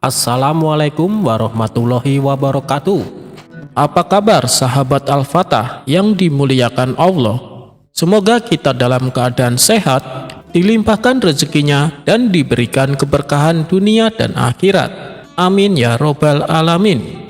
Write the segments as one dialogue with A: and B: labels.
A: Assalamualaikum warahmatullahi wabarakatuh. Apa kabar sahabat Al-Fatah yang dimuliakan Allah? Semoga kita dalam keadaan sehat, dilimpahkan rezekinya dan diberikan keberkahan dunia dan akhirat. Amin ya robbal alamin.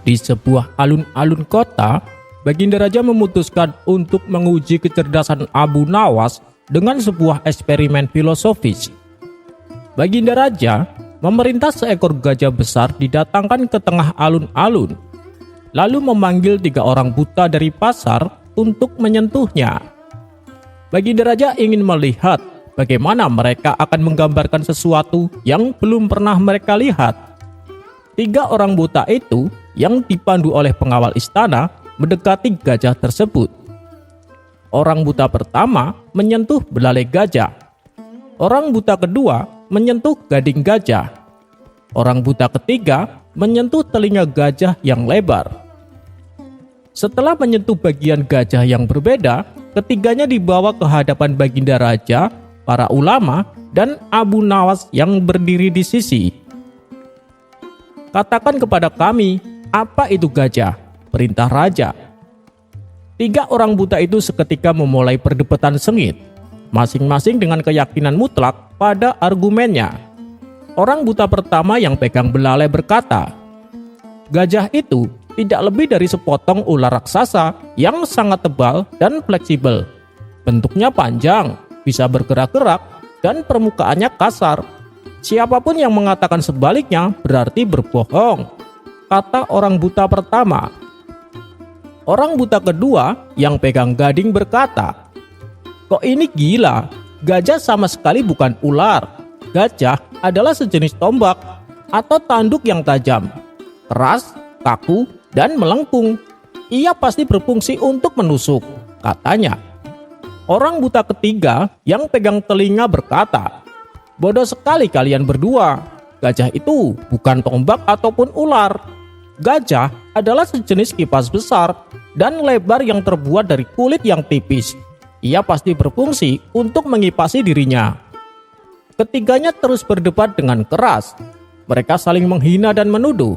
A: Di sebuah alun-alun kota, Baginda Raja memutuskan untuk menguji kecerdasan Abu Nawas dengan sebuah eksperimen filosofis. Baginda Raja memerintah seekor gajah besar didatangkan ke tengah alun-alun, lalu memanggil 3 orang buta dari pasar untuk menyentuhnya. Baginda Raja ingin melihat bagaimana mereka akan menggambarkan sesuatu yang belum pernah mereka lihat. 3 orang buta itu yang dipandu oleh pengawal istana mendekati gajah tersebut. Orang buta pertama menyentuh belalai gajah. Orang buta kedua menyentuh gading gajah. Orang buta ketiga menyentuh telinga gajah yang lebar. Setelah menyentuh bagian gajah yang berbeda, ketiganya dibawa ke hadapan Baginda Raja, para ulama, dan Abu Nawas yang berdiri di sisi. "Katakan kepada kami, apa itu gajah?" perintah raja. 3 orang buta itu seketika memulai perdebatan sengit, masing-masing dengan keyakinan mutlak pada argumennya. Orang buta pertama yang pegang belalai berkata, "Gajah itu tidak lebih dari sepotong ular raksasa yang sangat tebal dan fleksibel. Bentuknya panjang, bisa bergerak-gerak, dan permukaannya kasar. Siapapun yang mengatakan sebaliknya berarti berbohong," kata orang buta pertama. Orang buta kedua yang pegang gading berkata, "Kok ini gila, gajah sama sekali bukan ular. Gajah adalah sejenis tombak atau tanduk yang tajam, keras, kaku, dan melengkung. Ia pasti berfungsi untuk menusuk," katanya. Orang buta ketiga yang pegang telinga berkata, "Bodoh sekali kalian berdua. Gajah itu bukan tombak ataupun ular. Gajah adalah sejenis kipas besar dan lebar yang terbuat dari kulit yang tipis. Ia pasti berfungsi untuk mengipasi dirinya." Ketiganya terus berdebat dengan keras. Mereka saling menghina dan menuduh.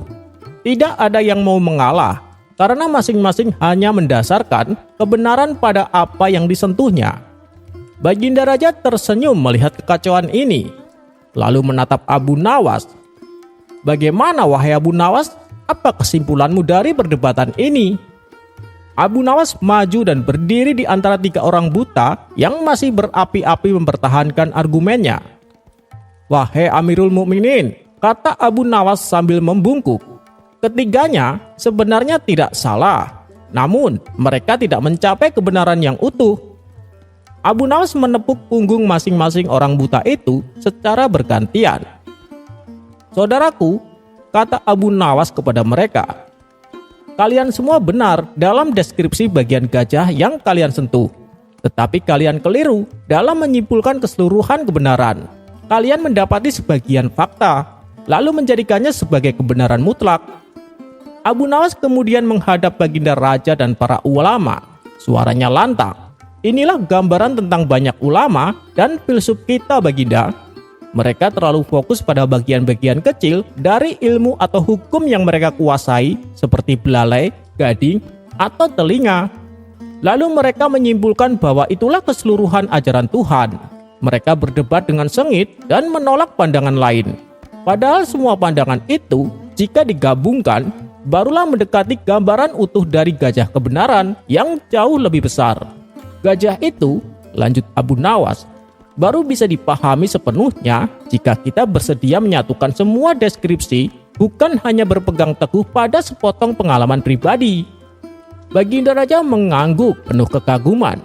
A: Tidak ada yang mau mengalah, karena masing-masing hanya mendasarkan kebenaran pada apa yang disentuhnya. Baginda Raja tersenyum melihat kekacauan ini, lalu menatap Abu Nawas. "Bagaimana wahai Abu Nawas? Apa kesimpulanmu dari perdebatan ini?" Abu Nawas maju dan berdiri di antara 3 orang buta yang masih berapi-api mempertahankan argumennya. "Wahai Amirul Mukminin," kata Abu Nawas sambil membungkuk, "ketiganya sebenarnya tidak salah, namun mereka tidak mencapai kebenaran yang utuh." Abu Nawas menepuk punggung masing-masing orang buta itu secara bergantian. "Saudaraku," kata Abu Nawas kepada mereka, "kalian semua benar dalam deskripsi bagian gajah yang kalian sentuh. Tetapi kalian keliru dalam menyimpulkan keseluruhan kebenaran. Kalian mendapati sebagian fakta, lalu menjadikannya sebagai kebenaran mutlak." Abu Nawas kemudian menghadap Baginda Raja dan para ulama. Suaranya lantang. "Inilah gambaran tentang banyak ulama dan filsuf kita, Baginda. Mereka terlalu fokus pada bagian-bagian kecil dari ilmu atau hukum yang mereka kuasai, seperti belalai, gading, atau telinga. Lalu mereka menyimpulkan bahwa itulah keseluruhan ajaran Tuhan. Mereka berdebat dengan sengit dan menolak pandangan lain. Padahal semua pandangan itu, jika digabungkan, barulah mendekati gambaran utuh dari gajah kebenaran yang jauh lebih besar. Gajah itu," lanjut Abu Nawas, "baru bisa dipahami sepenuhnya jika kita bersedia menyatukan semua deskripsi, bukan hanya berpegang teguh pada sepotong pengalaman pribadi." Baginda Raja mengangguk penuh kekaguman.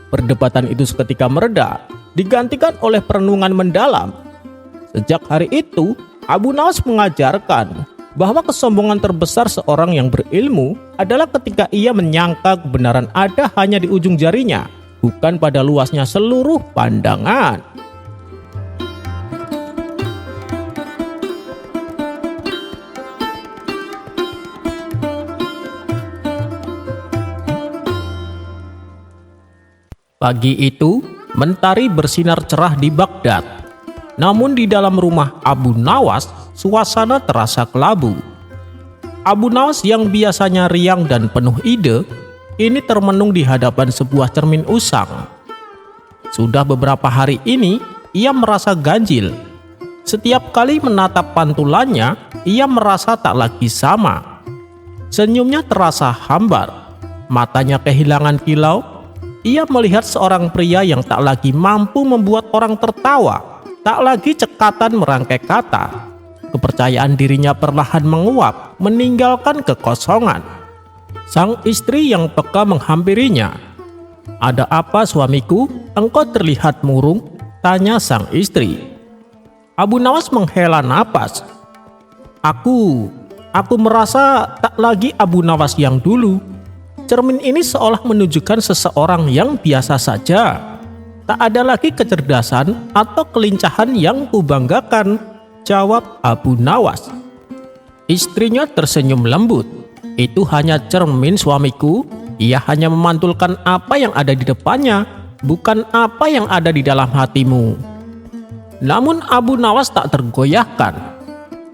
A: Perdebatan itu seketika mereda, digantikan oleh perenungan mendalam. Sejak hari itu, Abu Nawas mengajarkan bahwa kesombongan terbesar seorang yang berilmu adalah ketika ia menyangka kebenaran ada hanya di ujung jarinya, bukan pada luasnya seluruh pandangan. Pagi itu, mentari bersinar cerah di Baghdad. Namun di dalam rumah Abu Nawas, suasana terasa kelabu. Abu Nawas yang biasanya riang dan penuh ide, kini termenung di hadapan sebuah cermin usang. Sudah beberapa hari ini, ia merasa ganjil. Setiap kali menatap pantulannya, ia merasa tak lagi sama. Senyumnya terasa hambar, matanya kehilangan kilau. Ia melihat seorang pria yang tak lagi mampu membuat orang tertawa, tak lagi cekatan merangkai kata. Kepercayaan dirinya perlahan menguap, meninggalkan kekosongan. Sang istri yang peka menghampirinya. "Ada apa suamiku? Engkau terlihat murung," tanya sang istri. Abu Nawas menghela napas. Aku merasa tak lagi Abu Nawas yang dulu. Cermin ini seolah menunjukkan seseorang yang biasa saja. Tak ada lagi kecerdasan atau kelincahan yang kubanggakan, jawab Abu Nawas. Istrinya tersenyum lembut. "Itu hanya cermin suamiku. Ia hanya memantulkan apa yang ada di depannya, bukan apa yang ada di dalam hatimu." Namun Abu Nawas tak tergoyahkan.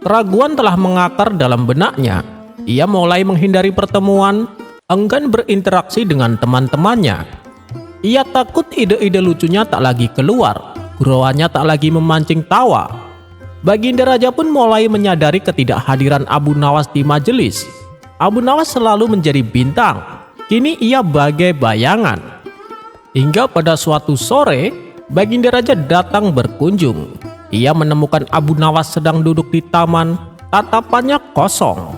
A: Keraguan telah mengakar dalam benaknya. Ia mulai menghindari pertemuan, enggan berinteraksi dengan teman-temannya. Ia takut ide-ide lucunya tak lagi keluar, gurauannya tak lagi memancing tawa. Baginda Raja pun mulai menyadari ketidakhadiran Abu Nawas di majelis. Abu Nawas selalu menjadi bintang, kini ia bagai bayangan. Hingga pada suatu sore, Baginda Raja datang berkunjung. Ia menemukan Abu Nawas sedang duduk di taman, tatapannya kosong.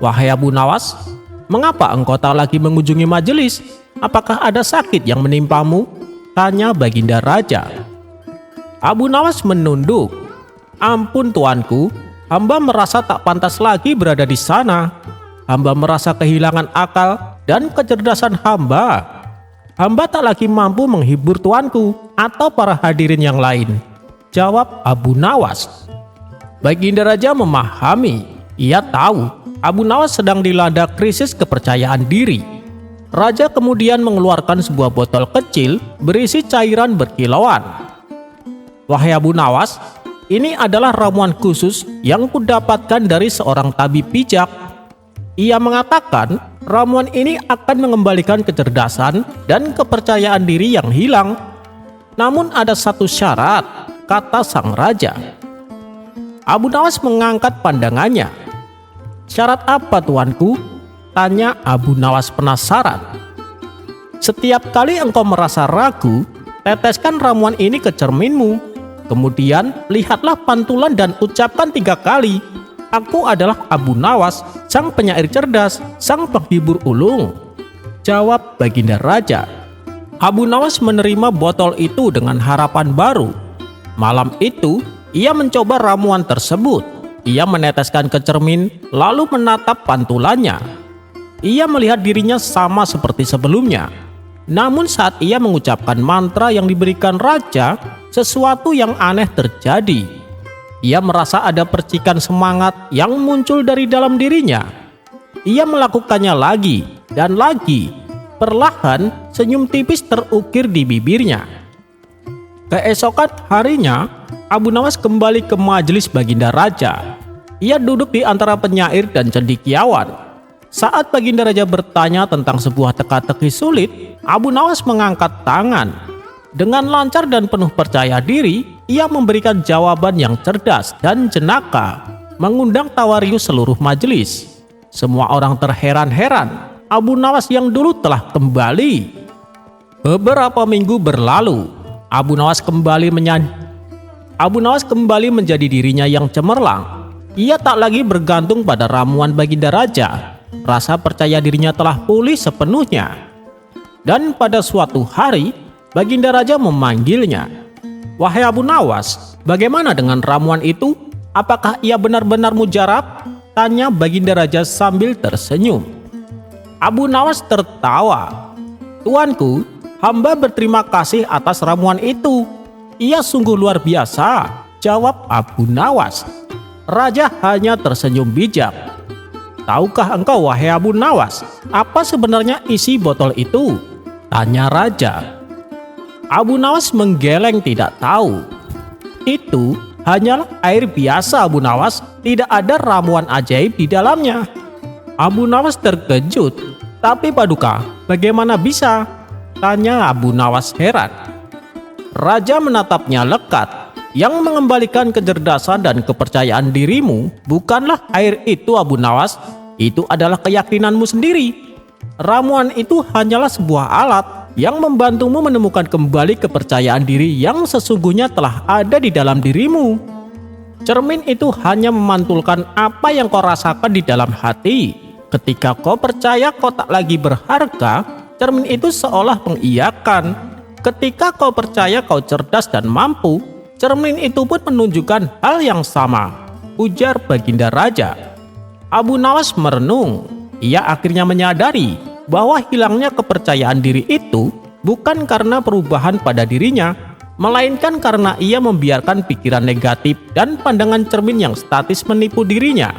A: "Wahai Abu Nawas, mengapa engkau tak lagi mengunjungi majelis? Apakah ada sakit yang menimpamu?" tanya Baginda Raja. Abu Nawas menunduk. "Ampun tuanku, hamba merasa tak pantas lagi berada di sana. Hamba merasa kehilangan akal dan kecerdasan hamba. Hamba tak lagi mampu menghibur tuanku atau para hadirin yang lain," jawab Abu Nawas. Baginda Raja memahami. Ia tahu Abu Nawas sedang dilanda krisis kepercayaan diri. Raja kemudian mengeluarkan sebuah botol kecil berisi cairan berkilauan. "Wahai Abu Nawas, ini adalah ramuan khusus yang kudapatkan dari seorang tabib bijak. Ia mengatakan ramuan ini akan mengembalikan kecerdasan dan kepercayaan diri yang hilang. Namun ada satu syarat," kata sang raja. Abu Nawas mengangkat pandangannya. "Syarat apa tuanku?" tanya Abu Nawas penasaran. "Setiap kali engkau merasa ragu, teteskan ramuan ini ke cerminmu. Kemudian lihatlah pantulan dan ucapkan 3 kali, 'Aku adalah Abu Nawas, sang penyair cerdas, sang penghibur ulung,'" jawab Baginda Raja. Abu Nawas menerima botol itu dengan harapan baru. Malam itu, ia mencoba ramuan tersebut. Ia meneteskan ke cermin, lalu menatap pantulannya. Ia melihat dirinya sama seperti sebelumnya. Namun saat ia mengucapkan mantra yang diberikan raja, sesuatu yang aneh terjadi. Ia merasa ada percikan semangat yang muncul dari dalam dirinya. Ia melakukannya lagi dan lagi. Perlahan, senyum tipis terukir di bibirnya. Keesokan harinya, Abu Nawas kembali ke majelis Baginda Raja. Ia duduk di antara penyair dan cendekiawan. Saat Baginda Raja bertanya tentang sebuah teka-teki sulit, Abu Nawas mengangkat tangan. Dengan lancar dan penuh percaya diri, ia memberikan jawaban yang cerdas dan jenaka, mengundang tawa riuh seluruh majelis. Semua orang terheran-heran. Abu Nawas yang dulu telah kembali. Beberapa minggu berlalu, Abu Nawas kembali menjadi dirinya yang cemerlang. Ia tak lagi bergantung pada ramuan Baginda Raja. Rasa percaya dirinya telah pulih sepenuhnya. Dan pada suatu hari, Baginda Raja memanggilnya. "Wahai Abu Nawas, bagaimana dengan ramuan itu? Apakah ia benar-benar mujarab?" tanya Baginda Raja sambil tersenyum. Abu Nawas tertawa. "Tuanku, hamba berterima kasih atas ramuan itu. Ia sungguh luar biasa," jawab Abu Nawas. Raja hanya tersenyum bijak. "Tahukah engkau, wahai Abu Nawas, apa sebenarnya isi botol itu?" tanya raja. Abu Nawas menggeleng tidak tahu. Itu hanyalah air biasa Abu Nawas, tidak ada ramuan ajaib di dalamnya. Abu Nawas terkejut. Tapi Paduka, bagaimana bisa? Tanya Abu Nawas heran. Raja menatapnya lekat. Yang mengembalikan kecerdasan dan kepercayaan dirimu bukanlah air itu Abu Nawas, itu adalah keyakinanmu sendiri. Ramuan itu hanyalah sebuah alat yang membantumu menemukan kembali kepercayaan diri yang sesungguhnya telah ada di dalam dirimu. Cermin itu hanya memantulkan apa yang kau rasakan di dalam hati. Ketika kau percaya kau tak lagi berharga, cermin itu seolah mengiyakan. Ketika kau percaya kau cerdas dan mampu, cermin itu pun menunjukkan hal yang sama, ujar Baginda Raja. Abu Nawas merenung. Ia akhirnya menyadari bahwa hilangnya kepercayaan diri itu bukan karena perubahan pada dirinya, melainkan karena ia membiarkan pikiran negatif dan pandangan cermin yang statis menipu dirinya.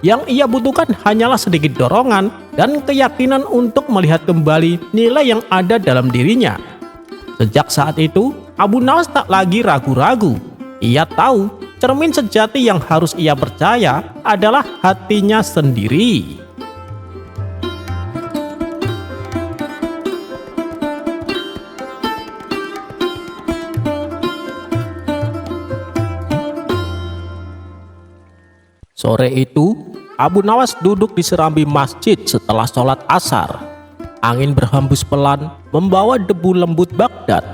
A: Yang ia butuhkan hanyalah sedikit dorongan dan keyakinan untuk melihat kembali nilai yang ada dalam dirinya. Sejak saat itu, Abu Nawas tak lagi ragu-ragu. Ia tahu cermin sejati yang harus ia percaya adalah hatinya sendiri. Sore itu, Abu Nawas duduk di serambi masjid setelah sholat asar. Angin berhembus pelan, membawa debu lembut Baghdad.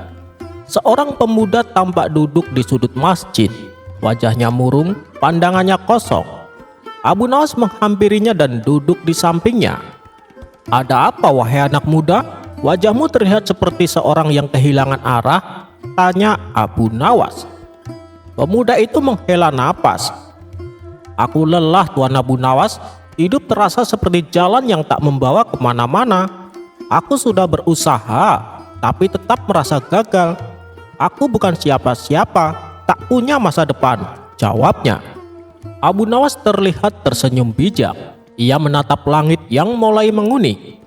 A: Seorang pemuda tampak duduk di sudut masjid. Wajahnya murung, pandangannya kosong. Abu Nawas menghampirinya dan duduk di sampingnya. "Ada apa, wahai anak muda? Wajahmu terlihat seperti seorang yang kehilangan arah," tanya Abu Nawas. Pemuda itu menghela napas. "Aku lelah, Tuan Abu Nawas. Hidup terasa seperti jalan yang tak membawa kemana-mana. Aku sudah berusaha, tapi tetap merasa gagal. Aku bukan siapa-siapa, tak punya masa depan," jawabnya. Abu Nawas terlihat tersenyum bijak. Ia menatap langit yang mulai menguning.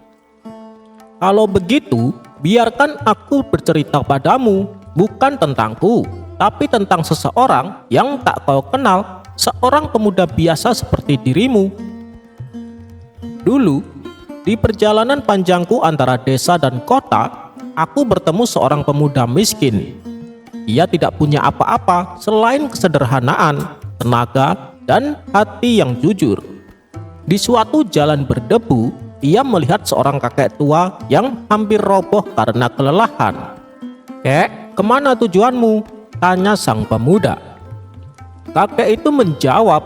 A: "Kalau begitu, biarkan aku bercerita padamu, bukan tentangku, tapi tentang seseorang yang tak kau kenal. Seorang pemuda biasa seperti dirimu. Dulu, di perjalanan panjangku antara desa dan kota, aku bertemu seorang pemuda miskin. Ia tidak punya apa-apa selain kesederhanaan, tenaga, dan hati yang jujur. Di suatu jalan berdebu, ia melihat seorang kakek tua yang hampir roboh karena kelelahan. "Kek, kemana tujuanmu?" tanya sang pemuda. Kakek itu menjawab,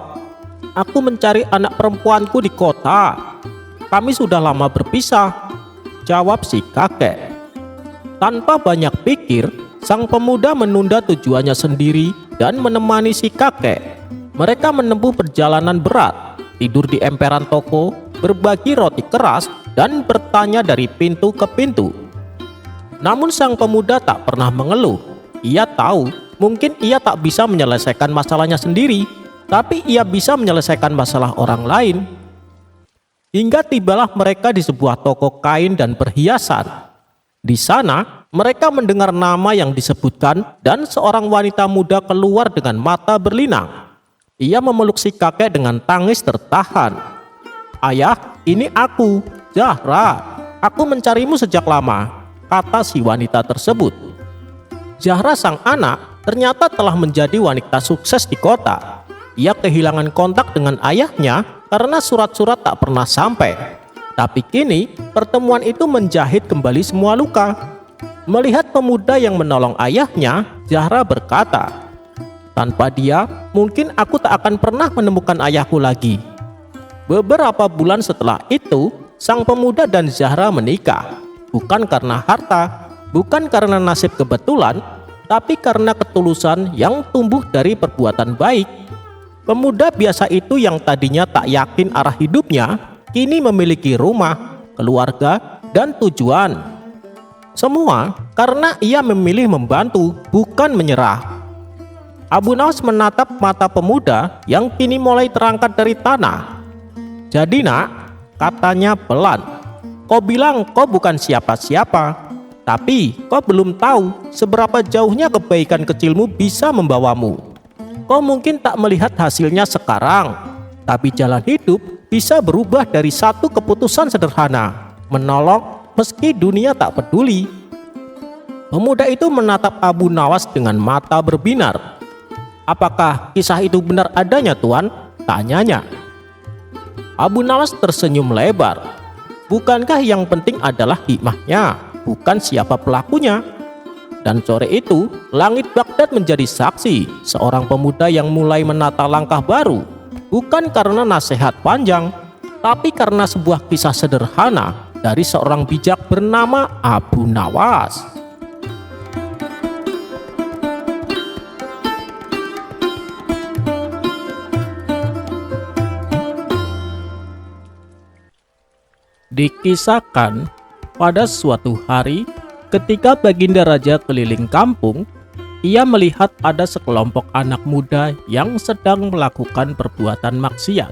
A: "Aku mencari anak perempuanku di kota. Kami sudah lama berpisah," jawab si kakek. Tanpa banyak pikir, sang pemuda menunda tujuannya sendiri dan menemani si kakek. Mereka menempuh perjalanan berat, tidur di emperan toko, berbagi roti keras, dan bertanya dari pintu ke pintu. Namun sang pemuda tak pernah mengeluh. Ia tahu mungkin ia tak bisa menyelesaikan masalahnya sendiri, tapi ia bisa menyelesaikan masalah orang lain. Hingga tibalah mereka di sebuah toko kain dan perhiasan. Di sana, mereka mendengar nama yang disebutkan dan seorang wanita muda keluar dengan mata berlinang. Ia memeluk si kakek dengan tangis tertahan. "Ayah, ini aku, Zahra. Aku mencarimu sejak lama," kata si wanita tersebut. Zahra sang anak ternyata telah menjadi wanita sukses di kota. Ia kehilangan kontak dengan ayahnya karena surat-surat tak pernah sampai. Tapi kini pertemuan itu menjahit kembali semua luka. Melihat pemuda yang menolong ayahnya, Zahra berkata, "Tanpa dia, mungkin aku tak akan pernah menemukan ayahku lagi." Beberapa bulan setelah itu, sang pemuda dan Zahra menikah. Bukan karena harta, bukan karena nasib kebetulan, tapi karena ketulusan yang tumbuh dari perbuatan baik. Pemuda biasa itu yang tadinya tak yakin arah hidupnya, kini memiliki rumah, keluarga, dan tujuan. Semua karena ia memilih membantu, bukan menyerah. Abu Nawas menatap mata pemuda yang kini mulai terangkat dari tanah. "Jadi nak," katanya pelan, "kau bilang kau bukan siapa-siapa, Tapi kau belum tahu seberapa jauhnya kebaikan kecilmu bisa membawamu. Kau mungkin tak melihat hasilnya sekarang, tapi jalan hidup bisa berubah dari satu keputusan sederhana, menolong meski dunia tak peduli. Pemuda itu menatap Abu Nawas dengan mata berbinar. Apakah kisah itu benar adanya, Tuan? Tanyanya. Abu Nawas tersenyum lebar. Bukankah yang penting adalah hikmahnya, bukan siapa pelakunya? Dan sore itu, langit Baghdad menjadi saksi seorang pemuda yang mulai menata langkah baru, bukan karena nasihat panjang, tapi karena sebuah kisah sederhana dari seorang bijak bernama Abu Nawas. Dikisahkan, pada suatu hari ketika Baginda Raja keliling kampung, ia melihat ada sekelompok anak muda yang sedang melakukan perbuatan maksiat.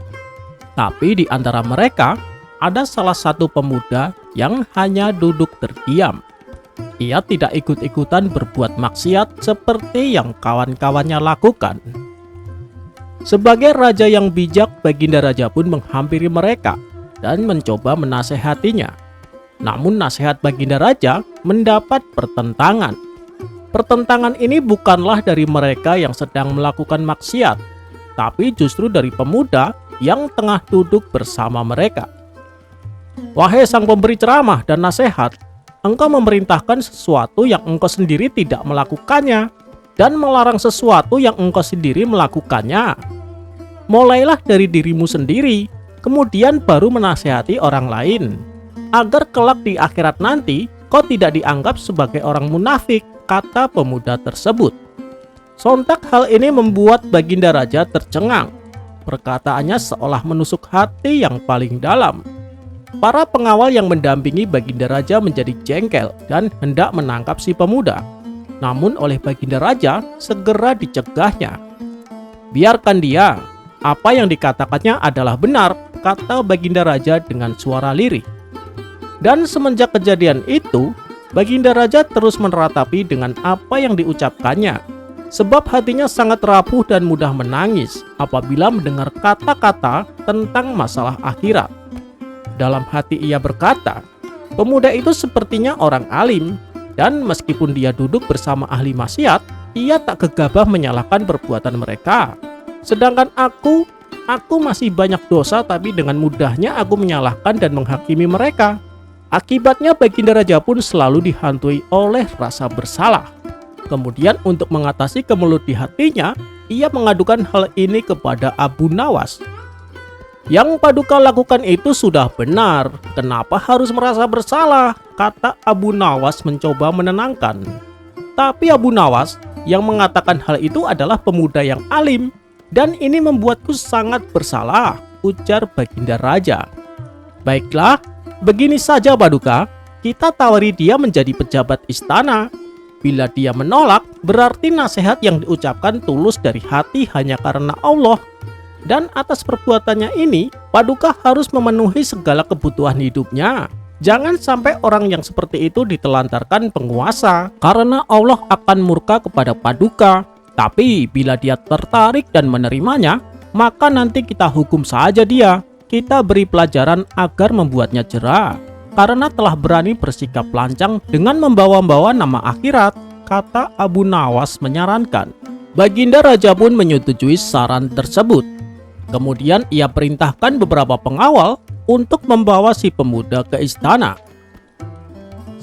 A: Tapi di antara mereka, ada salah satu pemuda yang hanya duduk terdiam. Ia tidak ikut-ikutan berbuat maksiat seperti yang kawan-kawannya lakukan. Sebagai raja yang bijak, Baginda Raja pun menghampiri mereka dan mencoba menasehatinya. Namun nasihat Baginda Raja mendapat pertentangan. Pertentangan ini bukanlah dari mereka yang sedang melakukan maksiat, tapi justru dari pemuda yang tengah duduk bersama mereka. Wahai sang pemberi ceramah dan nasihat, engkau memerintahkan sesuatu yang engkau sendiri tidak melakukannya, dan melarang sesuatu yang engkau sendiri melakukannya. Mulailah dari dirimu sendiri, kemudian baru menasehati orang lain, agar kelak di akhirat nanti kau tidak dianggap sebagai orang munafik, kata pemuda tersebut. Sontak hal ini membuat Baginda Raja tercengang. Perkataannya seolah menusuk hati yang paling dalam. Para pengawal yang mendampingi Baginda Raja menjadi jengkel dan hendak menangkap si pemuda. Namun oleh Baginda Raja segera dicegahnya. Biarkan dia, apa yang dikatakannya adalah benar, kata Baginda Raja dengan suara lirih. Dan semenjak kejadian itu, Baginda Raja terus meratapi dengan apa yang diucapkannya, sebab hatinya sangat rapuh dan mudah menangis apabila mendengar kata-kata tentang masalah akhirat. Dalam hati ia berkata, pemuda itu sepertinya orang alim, dan meskipun dia duduk bersama ahli maksiat, ia tak gegabah menyalahkan perbuatan mereka. Sedangkan aku masih banyak dosa, tapi dengan mudahnya aku menyalahkan dan menghakimi mereka. Akibatnya Baginda Raja pun selalu dihantui oleh rasa bersalah. Kemudian untuk mengatasi kemelut di hatinya, ia mengadukan hal ini kepada Abu Nawas. Yang Paduka lakukan itu sudah benar, kenapa harus merasa bersalah? Kata Abu Nawas mencoba menenangkan. Tapi Abu Nawas yang mengatakan hal itu adalah pemuda yang alim, dan ini membuatku sangat bersalah, ujar Baginda Raja. Baiklah, begini saja Paduka, kita tawari dia menjadi pejabat istana. Bila dia menolak, berarti nasihat yang diucapkan tulus dari hati hanya karena Allah. Dan atas perbuatannya ini, Paduka harus memenuhi segala kebutuhan hidupnya. Jangan sampai orang yang seperti itu ditelantarkan penguasa, karena Allah akan murka kepada Paduka. Tapi bila dia tertarik dan menerimanya, maka nanti kita hukum saja dia. Kita beri pelajaran agar membuatnya jera, karena telah berani bersikap lancang dengan membawa-bawa nama akhirat, kata Abu Nawas menyarankan. Baginda Raja pun menyetujui saran tersebut. Kemudian ia perintahkan beberapa pengawal untuk membawa si pemuda ke istana.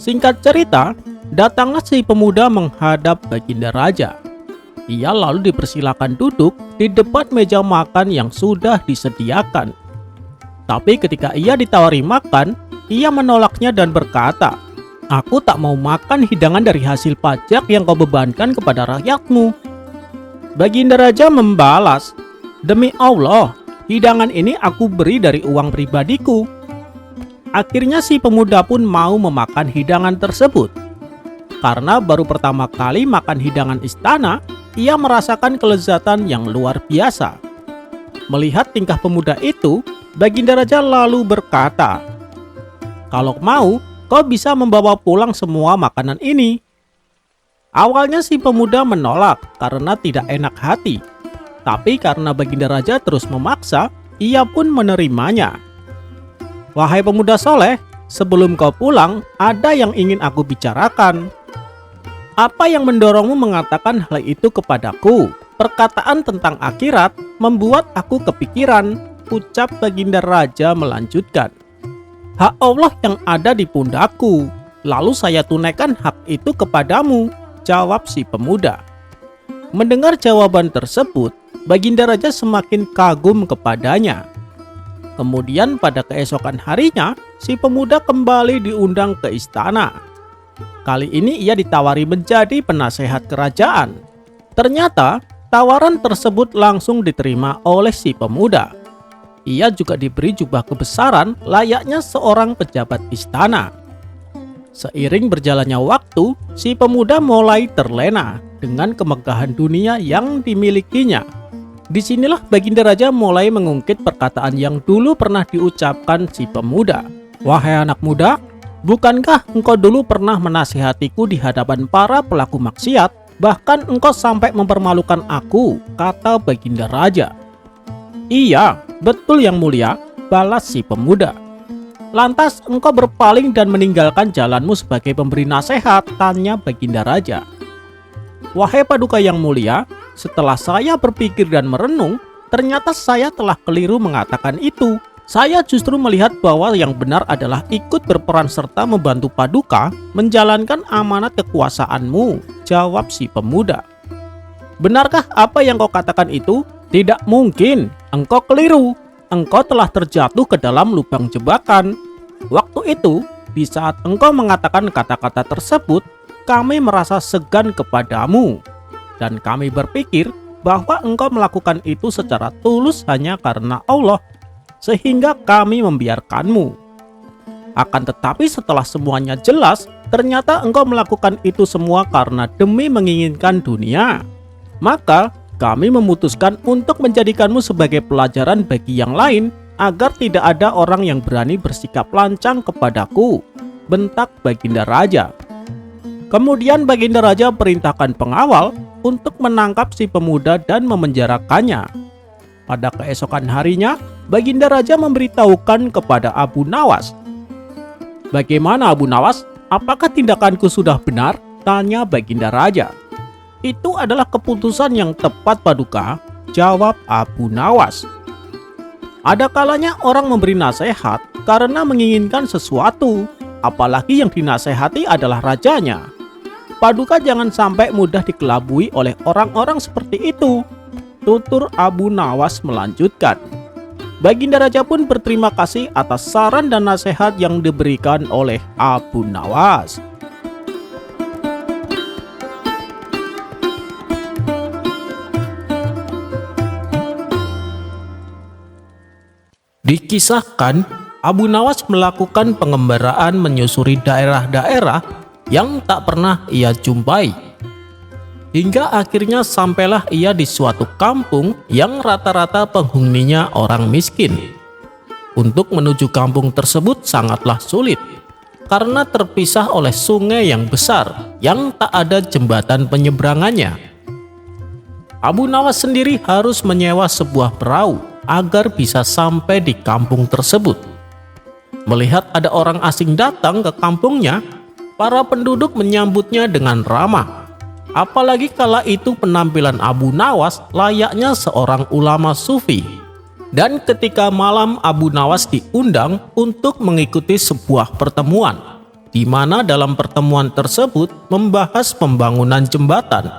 A: Singkat cerita, datanglah si pemuda menghadap Baginda Raja. Ia lalu dipersilakan duduk di depan meja makan yang sudah disediakan. Tapi ketika ia ditawari makan, ia menolaknya dan berkata, "Aku tak mau makan hidangan dari hasil pajak yang kau bebankan kepada rakyatmu." Baginda Raja membalas, "Demi Allah, hidangan ini aku beri dari uang pribadiku." Akhirnya si pemuda pun mau memakan hidangan tersebut. Karena baru pertama kali makan hidangan istana, ia merasakan kelezatan yang luar biasa. Melihat tingkah pemuda itu, Baginda Raja lalu berkata, "Kalau mau, kau
B: engkau bisa membawa pulang semua makanan ini." Awalnya si pemuda menolak karena tidak enak hati. Tapi karena Baginda Raja terus memaksa, ia pun menerimanya. "Wahai pemuda soleh, sebelum kau pulang, ada yang ingin aku bicarakan." "Apa yang mendorongmu mengatakan hal itu kepadaku? Perkataan tentang akhirat membuat aku kepikiran," ucap Baginda Raja melanjutkan. "Hak Allah yang ada di pundakku, lalu saya tunaikan hak itu kepadamu," jawab si pemuda. Mendengar jawaban tersebut, Baginda Raja semakin kagum kepadanya. Kemudian pada keesokan harinya, si pemuda kembali diundang ke istana. Kali ini ia ditawari menjadi penasehat kerajaan. Ternyata tawaran tersebut langsung diterima oleh si pemuda. Ia juga diberi jubah kebesaran layaknya seorang pejabat istana. Seiring berjalannya waktu, si pemuda mulai terlena dengan kemegahan dunia yang dimilikinya. Disinilah Baginda Raja mulai mengungkit perkataan yang dulu pernah diucapkan si pemuda. "Wahai anak muda, bukankah engkau dulu pernah menasihatiku di hadapan para pelaku maksiat? Bahkan engkau sampai mempermalukan aku," kata Baginda Raja. "Iya, betul yang mulia," balas si pemuda. "Lantas engkau berpaling dan meninggalkan jalanmu sebagai pemberi nasihat?" tanya Baginda Raja. "Wahai Paduka yang mulia, setelah saya berpikir dan merenung, ternyata saya telah keliru mengatakan itu. Saya justru melihat bahwa yang benar adalah ikut berperan serta membantu Paduka menjalankan amanat kekuasaanmu," jawab si pemuda. "Benarkah apa yang kau katakan itu?" "Tidak mungkin, engkau keliru. Engkau telah terjatuh ke dalam lubang jebakan. Waktu itu, di saat engkau mengatakan kata-kata tersebut, kami merasa segan kepadamu. Dan kami berpikir bahwa engkau melakukan itu secara tulus hanya karena Allah, sehingga kami membiarkanmu. Akan tetapi setelah semuanya jelas, ternyata engkau melakukan itu semua karena demi menginginkan dunia. Maka kami memutuskan untuk menjadikanmu sebagai pelajaran bagi yang lain agar tidak ada orang yang berani bersikap lancang kepadaku," bentak Baginda Raja. Kemudian Baginda Raja perintahkan pengawal untuk menangkap si pemuda dan memenjarakannya. Pada keesokan harinya, Baginda Raja memberitahukan kepada Abu Nawas. "Bagaimana Abu Nawas? Apakah tindakanku sudah benar?" tanya Baginda Raja. "Itu adalah keputusan yang tepat Paduka," jawab Abu Nawas. "Ada kalanya orang memberi nasihat karena menginginkan sesuatu, apalagi yang dinasehati adalah rajanya. Paduka jangan sampai mudah dikelabui oleh orang-orang seperti itu," tutur Abu Nawas melanjutkan. Baginda Raja pun berterima kasih atas saran dan nasihat yang diberikan oleh Abu Nawas. Dikisahkan, Abu Nawas melakukan pengembaraan menyusuri daerah-daerah yang tak pernah ia jumpai. Hingga akhirnya sampailah ia di suatu kampung yang rata-rata penghuninya orang miskin. Untuk menuju kampung tersebut sangatlah sulit, karena terpisah oleh sungai yang besar yang tak ada jembatan penyeberangannya. Abu Nawas sendiri harus menyewa sebuah perahu agar bisa sampai di kampung tersebut. Melihat ada orang asing datang ke kampungnya, para penduduk menyambutnya dengan ramah. Apalagi kala itu penampilan Abu Nawas layaknya seorang ulama sufi. Dan ketika malam Abu Nawas diundang untuk mengikuti sebuah pertemuan, di mana dalam pertemuan tersebut membahas pembangunan jembatan.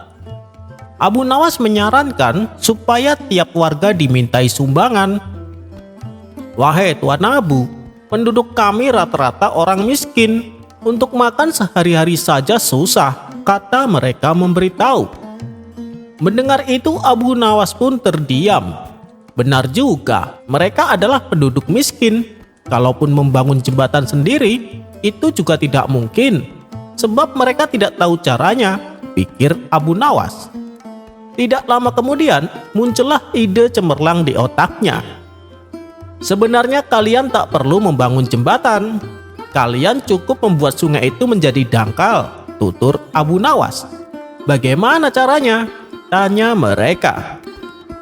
B: Abu Nawas menyarankan supaya tiap warga dimintai sumbangan. "Wahai Tuan Abu, penduduk kami rata-rata orang miskin. Untuk makan sehari-hari saja susah," kata mereka memberitahu. Mendengar itu Abu Nawas pun terdiam. Benar juga, mereka adalah penduduk miskin. Kalaupun membangun jembatan sendiri, itu juga tidak mungkin, sebab mereka tidak tahu caranya, pikir Abu Nawas. Tidak lama kemudian, muncullah ide cemerlang di otaknya. "Sebenarnya kalian tak perlu membangun jembatan. kalian cukup membuat sungai itu menjadi dangkal, tutur Abu Nawas. Bagaimana caranya? Tanya mereka.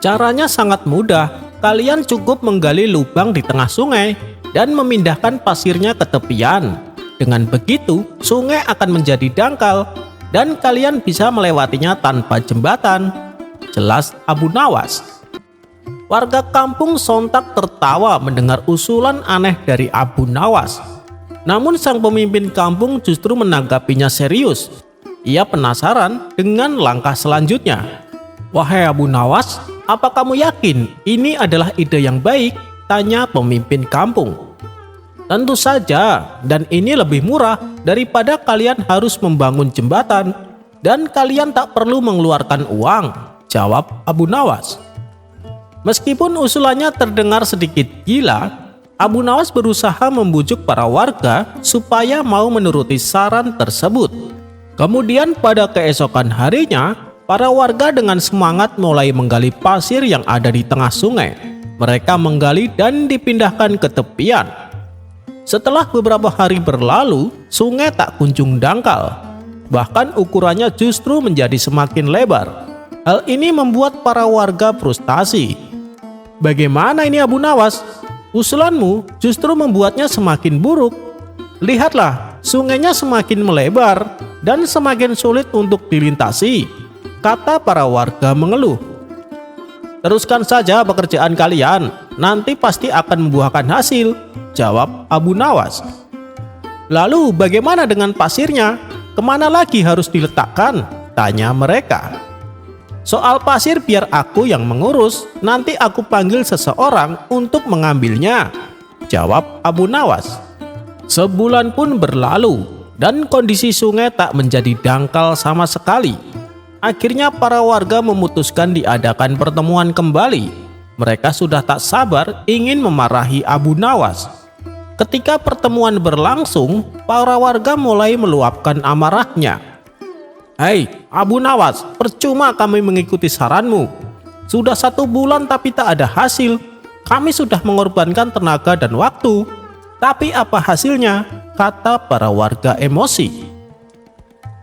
B: Caranya sangat mudah. Kalian cukup menggali lubang di tengah sungai dan memindahkan pasirnya ke tepian. Dengan begitu, sungai akan menjadi dangkal dan kalian bisa melewatinya tanpa jembatan, jelas Abu Nawas. Warga kampung sontak tertawa mendengar usulan aneh dari Abu Nawas. Namun sang pemimpin kampung justru menanggapinya serius. Ia penasaran dengan langkah selanjutnya. Wahai Abu Nawas, apa kamu yakin ini adalah ide yang baik? Tanya pemimpin kampung. Tentu saja, dan ini lebih murah daripada kalian harus membangun jembatan dan kalian tak perlu mengeluarkan uang, jawab Abu Nawas. Meskipun usulannya terdengar sedikit gila, Abu Nawas berusaha membujuk para warga supaya mau menuruti saran tersebut. Kemudian pada keesokan harinya, para warga dengan semangat mulai menggali pasir yang ada di tengah sungai. Mereka menggali dan dipindahkan ke tepian. Setelah beberapa hari berlalu, sungai tak kunjung dangkal. Bahkan ukurannya justru menjadi semakin lebar. Hal ini membuat para warga frustasi. Bagaimana ini Abu Nawas? Usulanmu justru membuatnya semakin buruk. Lihatlah, sungainya semakin melebar dan semakin sulit untuk dilintasi, kata para warga mengeluh. Teruskan saja pekerjaan kalian, nanti pasti akan membuahkan hasil, jawab Abu Nawas. Lalu bagaimana dengan pasirnya? Kemana lagi harus diletakkan? Tanya mereka. Soal pasir biar aku yang mengurus, nanti aku panggil seseorang untuk mengambilnya, jawab Abu Nawas. Sebulan pun berlalu dan kondisi sungai tak menjadi dangkal sama sekali. Akhirnya para warga memutuskan diadakan pertemuan kembali. Mereka sudah tak sabar ingin memarahi Abu Nawas. Ketika pertemuan berlangsung, para warga mulai meluapkan amarahnya. Hei Abu Nawas, percuma kami mengikuti saranmu. Sudah 1 bulan tapi tak ada hasil. Kami sudah mengorbankan tenaga dan waktu. Tapi apa hasilnya? Kata para warga emosi.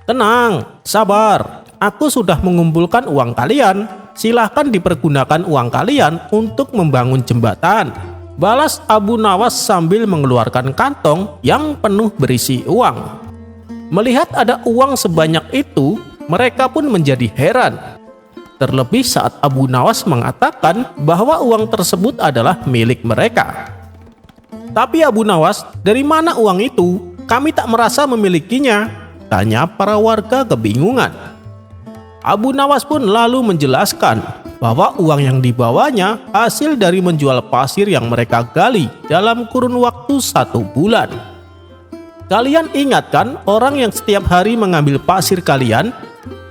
B: Tenang, sabar. Aku sudah mengumpulkan uang kalian. Silahkan dipergunakan uang kalian untuk membangun jembatan, balas Abu Nawas sambil mengeluarkan kantong yang penuh berisi uang. Melihat ada uang sebanyak itu, mereka pun menjadi heran. Terlebih saat Abu Nawas mengatakan bahwa uang tersebut adalah milik mereka. Tapi Abu Nawas, dari mana uang itu? Kami tak merasa memilikinya, tanya para warga kebingungan. Abu Nawas pun lalu menjelaskan bahwa uang yang dibawanya hasil dari menjual pasir yang mereka gali dalam kurun waktu 1 bulan. Kalian ingat kan orang yang setiap hari mengambil pasir kalian?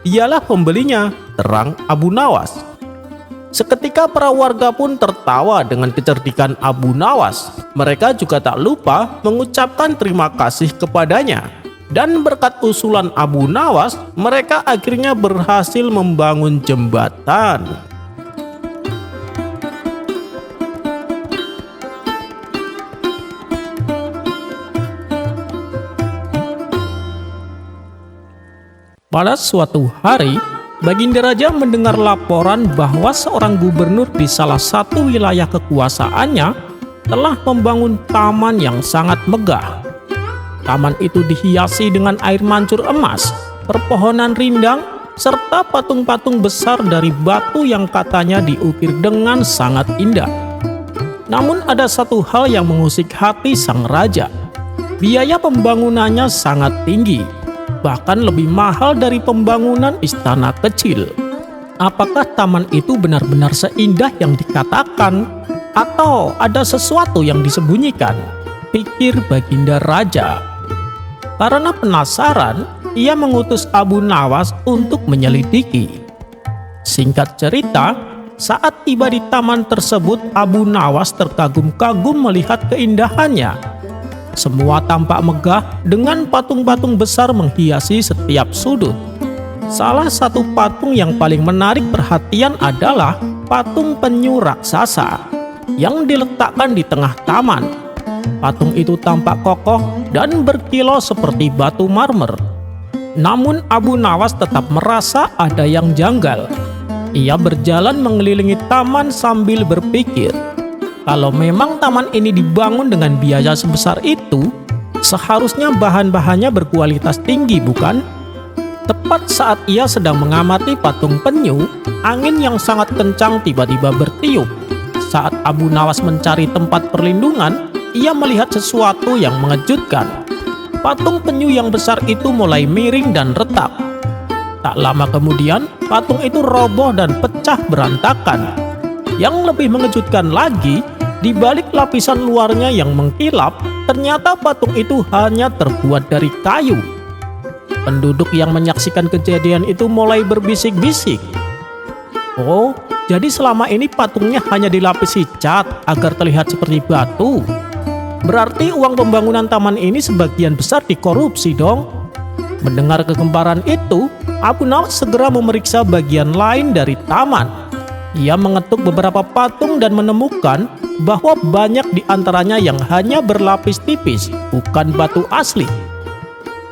B: Dialah pembelinya, terang Abu Nawas. Seketika para warga pun tertawa dengan kecerdikan Abu Nawas. Mereka juga tak lupa mengucapkan terima kasih kepadanya. Dan berkat usulan Abu Nawas, mereka akhirnya berhasil membangun jembatan. Pada suatu hari, Baginda Raja mendengar laporan bahwa seorang gubernur di salah satu wilayah kekuasaannya telah membangun taman yang sangat megah. Taman itu dihiasi dengan air mancur emas, perpohonan rindang, serta patung-patung besar dari batu yang katanya diukir dengan sangat indah. Namun ada satu hal yang mengusik hati sang raja. Biaya pembangunannya sangat tinggi, bahkan lebih mahal dari pembangunan istana kecil. Apakah taman itu benar-benar seindah yang dikatakan? Atau ada sesuatu yang disembunyikan? Pikir Baginda Raja. Karena penasaran, ia mengutus Abu Nawas untuk menyelidiki. Singkat cerita, saat tiba di taman tersebut, Abu Nawas terkagum-kagum melihat keindahannya. Semua tampak megah dengan patung-patung besar menghiasi setiap sudut. Salah satu patung yang paling menarik perhatian adalah patung penyu raksasa yang diletakkan di tengah taman.
A: Patung itu tampak kokoh dan berkilau seperti batu marmer. Namun Abu Nawas tetap merasa ada yang janggal. Ia berjalan mengelilingi taman sambil berpikir, kalau memang taman ini dibangun dengan biaya sebesar itu, seharusnya bahan-bahannya berkualitas tinggi, bukan? Tepat saat ia sedang mengamati patung penyu, angin yang sangat kencang tiba-tiba bertiup. Saat Abu Nawas mencari tempat perlindungan, ia melihat sesuatu yang mengejutkan. Patung penyu yang besar itu mulai miring dan retak. Tak lama kemudian, patung itu roboh dan pecah berantakan. Yang lebih mengejutkan lagi, di balik lapisan luarnya yang mengkilap, ternyata patung itu hanya terbuat dari kayu. Penduduk yang menyaksikan kejadian itu mulai berbisik-bisik. Oh, jadi selama ini patungnya hanya dilapisi cat agar terlihat seperti batu. Berarti uang pembangunan taman ini sebagian besar dikorupsi dong. Mendengar kegemparan itu, Abu Nawas segera memeriksa bagian lain dari taman. Ia mengetuk beberapa patung dan menemukan bahwa banyak di antaranya yang hanya berlapis tipis, bukan batu asli.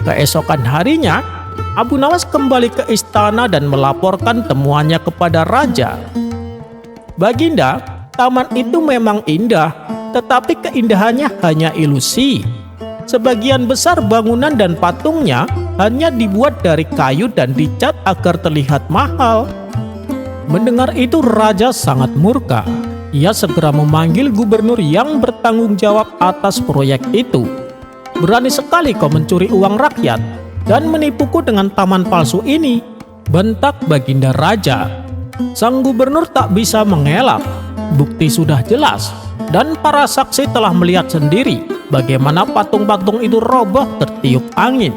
A: Keesokan harinya, Abu Nawas kembali ke istana dan melaporkan temuannya kepada raja. Baginda, taman itu memang indah, tetapi keindahannya hanya ilusi. Sebagian besar bangunan dan patungnya hanya dibuat dari kayu dan dicat agar terlihat mahal. Mendengar itu raja sangat murka. Ia segera memanggil gubernur yang bertanggung jawab atas proyek itu. Berani sekali kau mencuri uang rakyat dan menipuku dengan taman palsu ini, bentak baginda raja. Sang gubernur tak bisa mengelak. Bukti sudah jelas dan para saksi telah melihat sendiri bagaimana patung-patung itu roboh tertiup angin.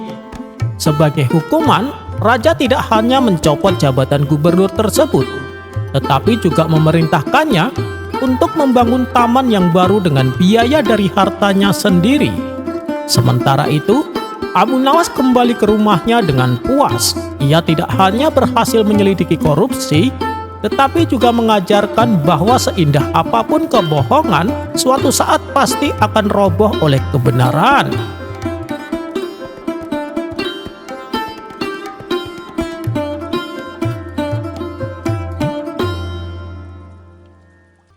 A: Sebagai hukuman, raja tidak hanya mencopot jabatan gubernur tersebut, tetapi juga memerintahkannya untuk membangun taman yang baru dengan biaya dari hartanya sendiri. Sementara itu, Abu Nawas kembali ke rumahnya dengan puas. Ia tidak hanya berhasil menyelidiki korupsi, tetapi juga mengajarkan bahwa seindah apapun kebohongan, suatu saat pasti akan roboh oleh kebenaran.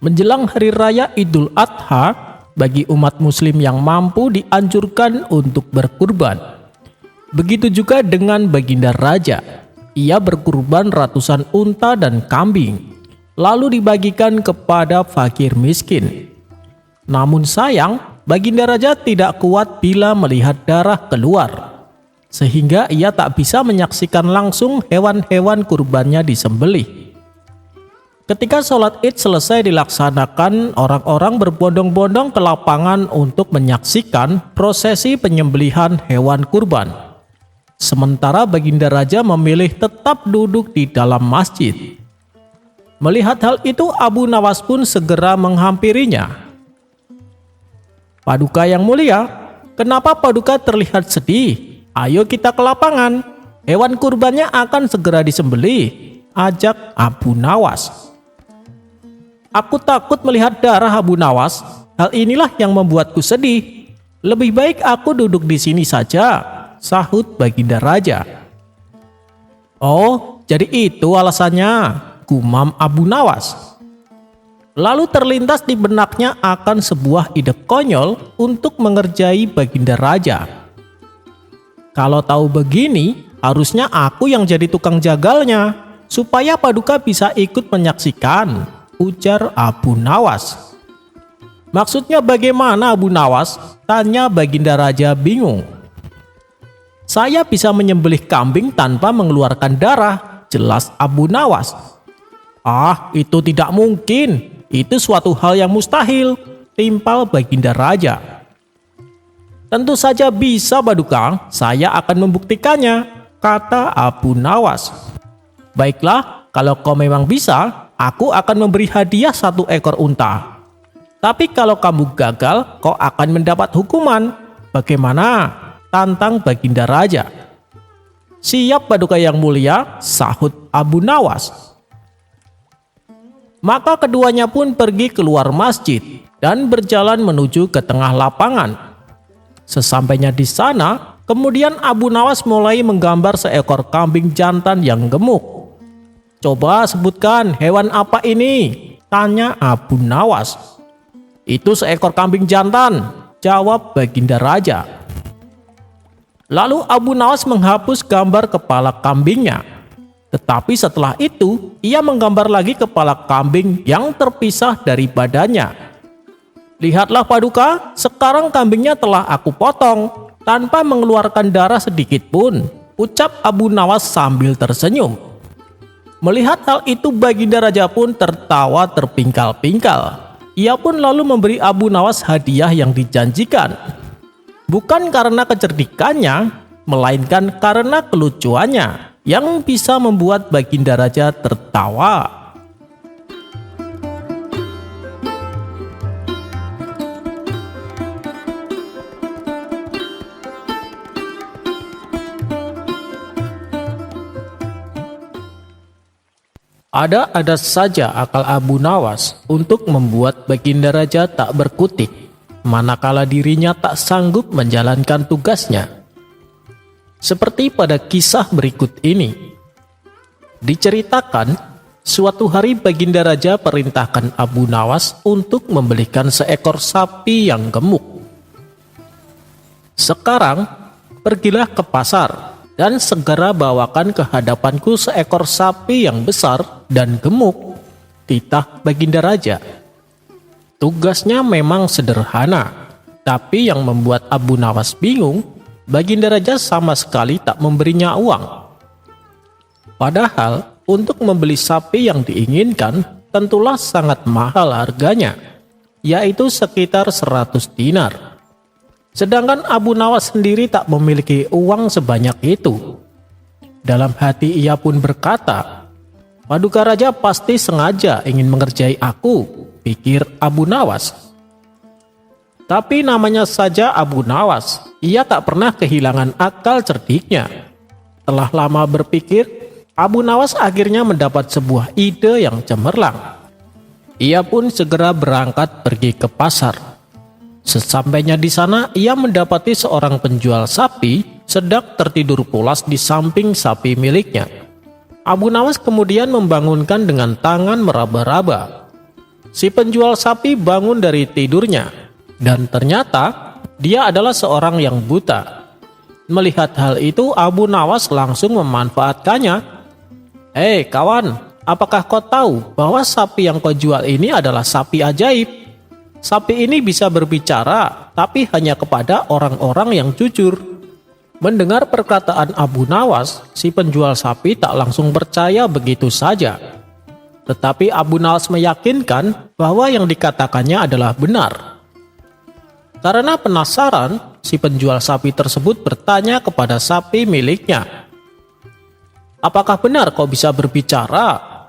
A: Menjelang Hari Raya Idul Adha, bagi umat muslim yang mampu dianjurkan untuk berkurban. Begitu juga dengan baginda raja. Ia berkurban ratusan unta dan kambing, lalu dibagikan kepada fakir miskin. Namun sayang, baginda raja tidak kuat bila melihat darah keluar, sehingga ia tak bisa menyaksikan langsung hewan-hewan kurbannya disembelih. Ketika sholat Id selesai dilaksanakan, orang-orang berbondong-bondong ke lapangan untuk menyaksikan prosesi penyembelihan hewan kurban. Sementara baginda raja memilih tetap duduk di dalam masjid. Melihat hal itu, Abu Nawas pun segera menghampirinya. Paduka yang mulia, kenapa Paduka terlihat sedih? Ayo kita ke lapangan. Hewan kurbannya akan segera disembelih, ajak Abu Nawas. Aku takut melihat darah, Abu Nawas. Hal inilah yang membuatku sedih. Lebih baik aku duduk di sini saja, sahut baginda raja. Oh, jadi itu alasannya, gumam Abu Nawas. Lalu terlintas di benaknya akan sebuah ide konyol untuk mengerjai baginda raja. Kalau tahu begini, harusnya aku yang jadi tukang jagalnya, supaya Paduka bisa ikut menyaksikan, ujar Abu Nawas. Maksudnya bagaimana, Abu Nawas? Tanya baginda raja bingung. Saya bisa menyembelih kambing tanpa mengeluarkan darah, jelas Abu Nawas. Ah, itu tidak mungkin. Itu suatu hal yang mustahil, timpal baginda raja. Tentu saja bisa, Paduka. Saya akan membuktikannya, kata Abu Nawas. Baiklah, kalau kau memang bisa, aku akan memberi hadiah 1 ekor unta. Tapi kalau kamu gagal, kau akan mendapat hukuman. Bagaimana? Tantang baginda raja. Siap, Paduka yang mulia, sahut Abu Nawas. Maka keduanya pun pergi keluar masjid dan berjalan menuju ke tengah lapangan. Sesampainya di sana, kemudian Abu Nawas mulai menggambar seekor kambing jantan yang gemuk. "Coba sebutkan hewan apa ini?" tanya Abu Nawas. "Itu seekor kambing jantan," jawab Baginda Raja. Lalu Abu Nawas menghapus gambar kepala kambingnya. Tetapi setelah itu, ia menggambar lagi kepala kambing yang terpisah dari badannya. "Lihatlah Paduka, sekarang kambingnya telah aku potong tanpa mengeluarkan darah sedikit pun," ucap Abu Nawas sambil tersenyum. Melihat hal itu, Baginda Raja pun tertawa terpingkal-pingkal. Ia pun lalu memberi Abu Nawas hadiah yang dijanjikan. Bukan karena kecerdikannya, melainkan karena kelucuannya yang bisa membuat Baginda Raja tertawa. Ada saja akal Abu Nawas untuk membuat Baginda Raja tak berkutik, manakala dirinya tak sanggup menjalankan tugasnya. Seperti pada kisah berikut ini. Diceritakan, suatu hari Baginda Raja perintahkan Abu Nawas untuk membelikan seekor sapi yang gemuk. "Sekarang, pergilah ke pasar dan segera bawakan ke hadapanku seekor sapi yang besar dan gemuk," titah Baginda Raja. Tugasnya memang sederhana, tapi yang membuat Abu Nawas bingung, Baginda Raja sama sekali tak memberinya uang. Padahal untuk membeli sapi yang diinginkan tentulah sangat mahal harganya, yaitu sekitar 100 dinar. Sedangkan Abu Nawas sendiri tak memiliki uang sebanyak itu. Dalam hati ia pun berkata, "Paduka Raja pasti sengaja ingin mengerjai aku," pikir Abu Nawas. Tapi namanya saja Abu Nawas, ia tak pernah kehilangan akal cerdiknya. Telah lama berpikir, Abu Nawas akhirnya mendapat sebuah ide yang cemerlang. Ia pun segera berangkat pergi ke pasar. Sesampainya di sana, ia mendapati seorang penjual sapi sedang tertidur pulas di samping sapi miliknya. Abu Nawas kemudian membangunkan dengan tangan meraba-raba. Si penjual sapi bangun dari tidurnya, dan ternyata dia adalah seorang yang buta. Melihat hal itu, Abu Nawas langsung memanfaatkannya. "Hei kawan, apakah kau tahu bahwa sapi yang kau jual ini adalah sapi ajaib? Sapi ini bisa berbicara, tapi hanya kepada orang-orang yang jujur." Mendengar perkataan Abu Nawas, si penjual sapi tak langsung percaya begitu saja. Tetapi Abu Nawas meyakinkan bahwa yang dikatakannya adalah benar. Karena penasaran, si penjual sapi tersebut bertanya kepada sapi miliknya, "Apakah benar kau bisa berbicara?"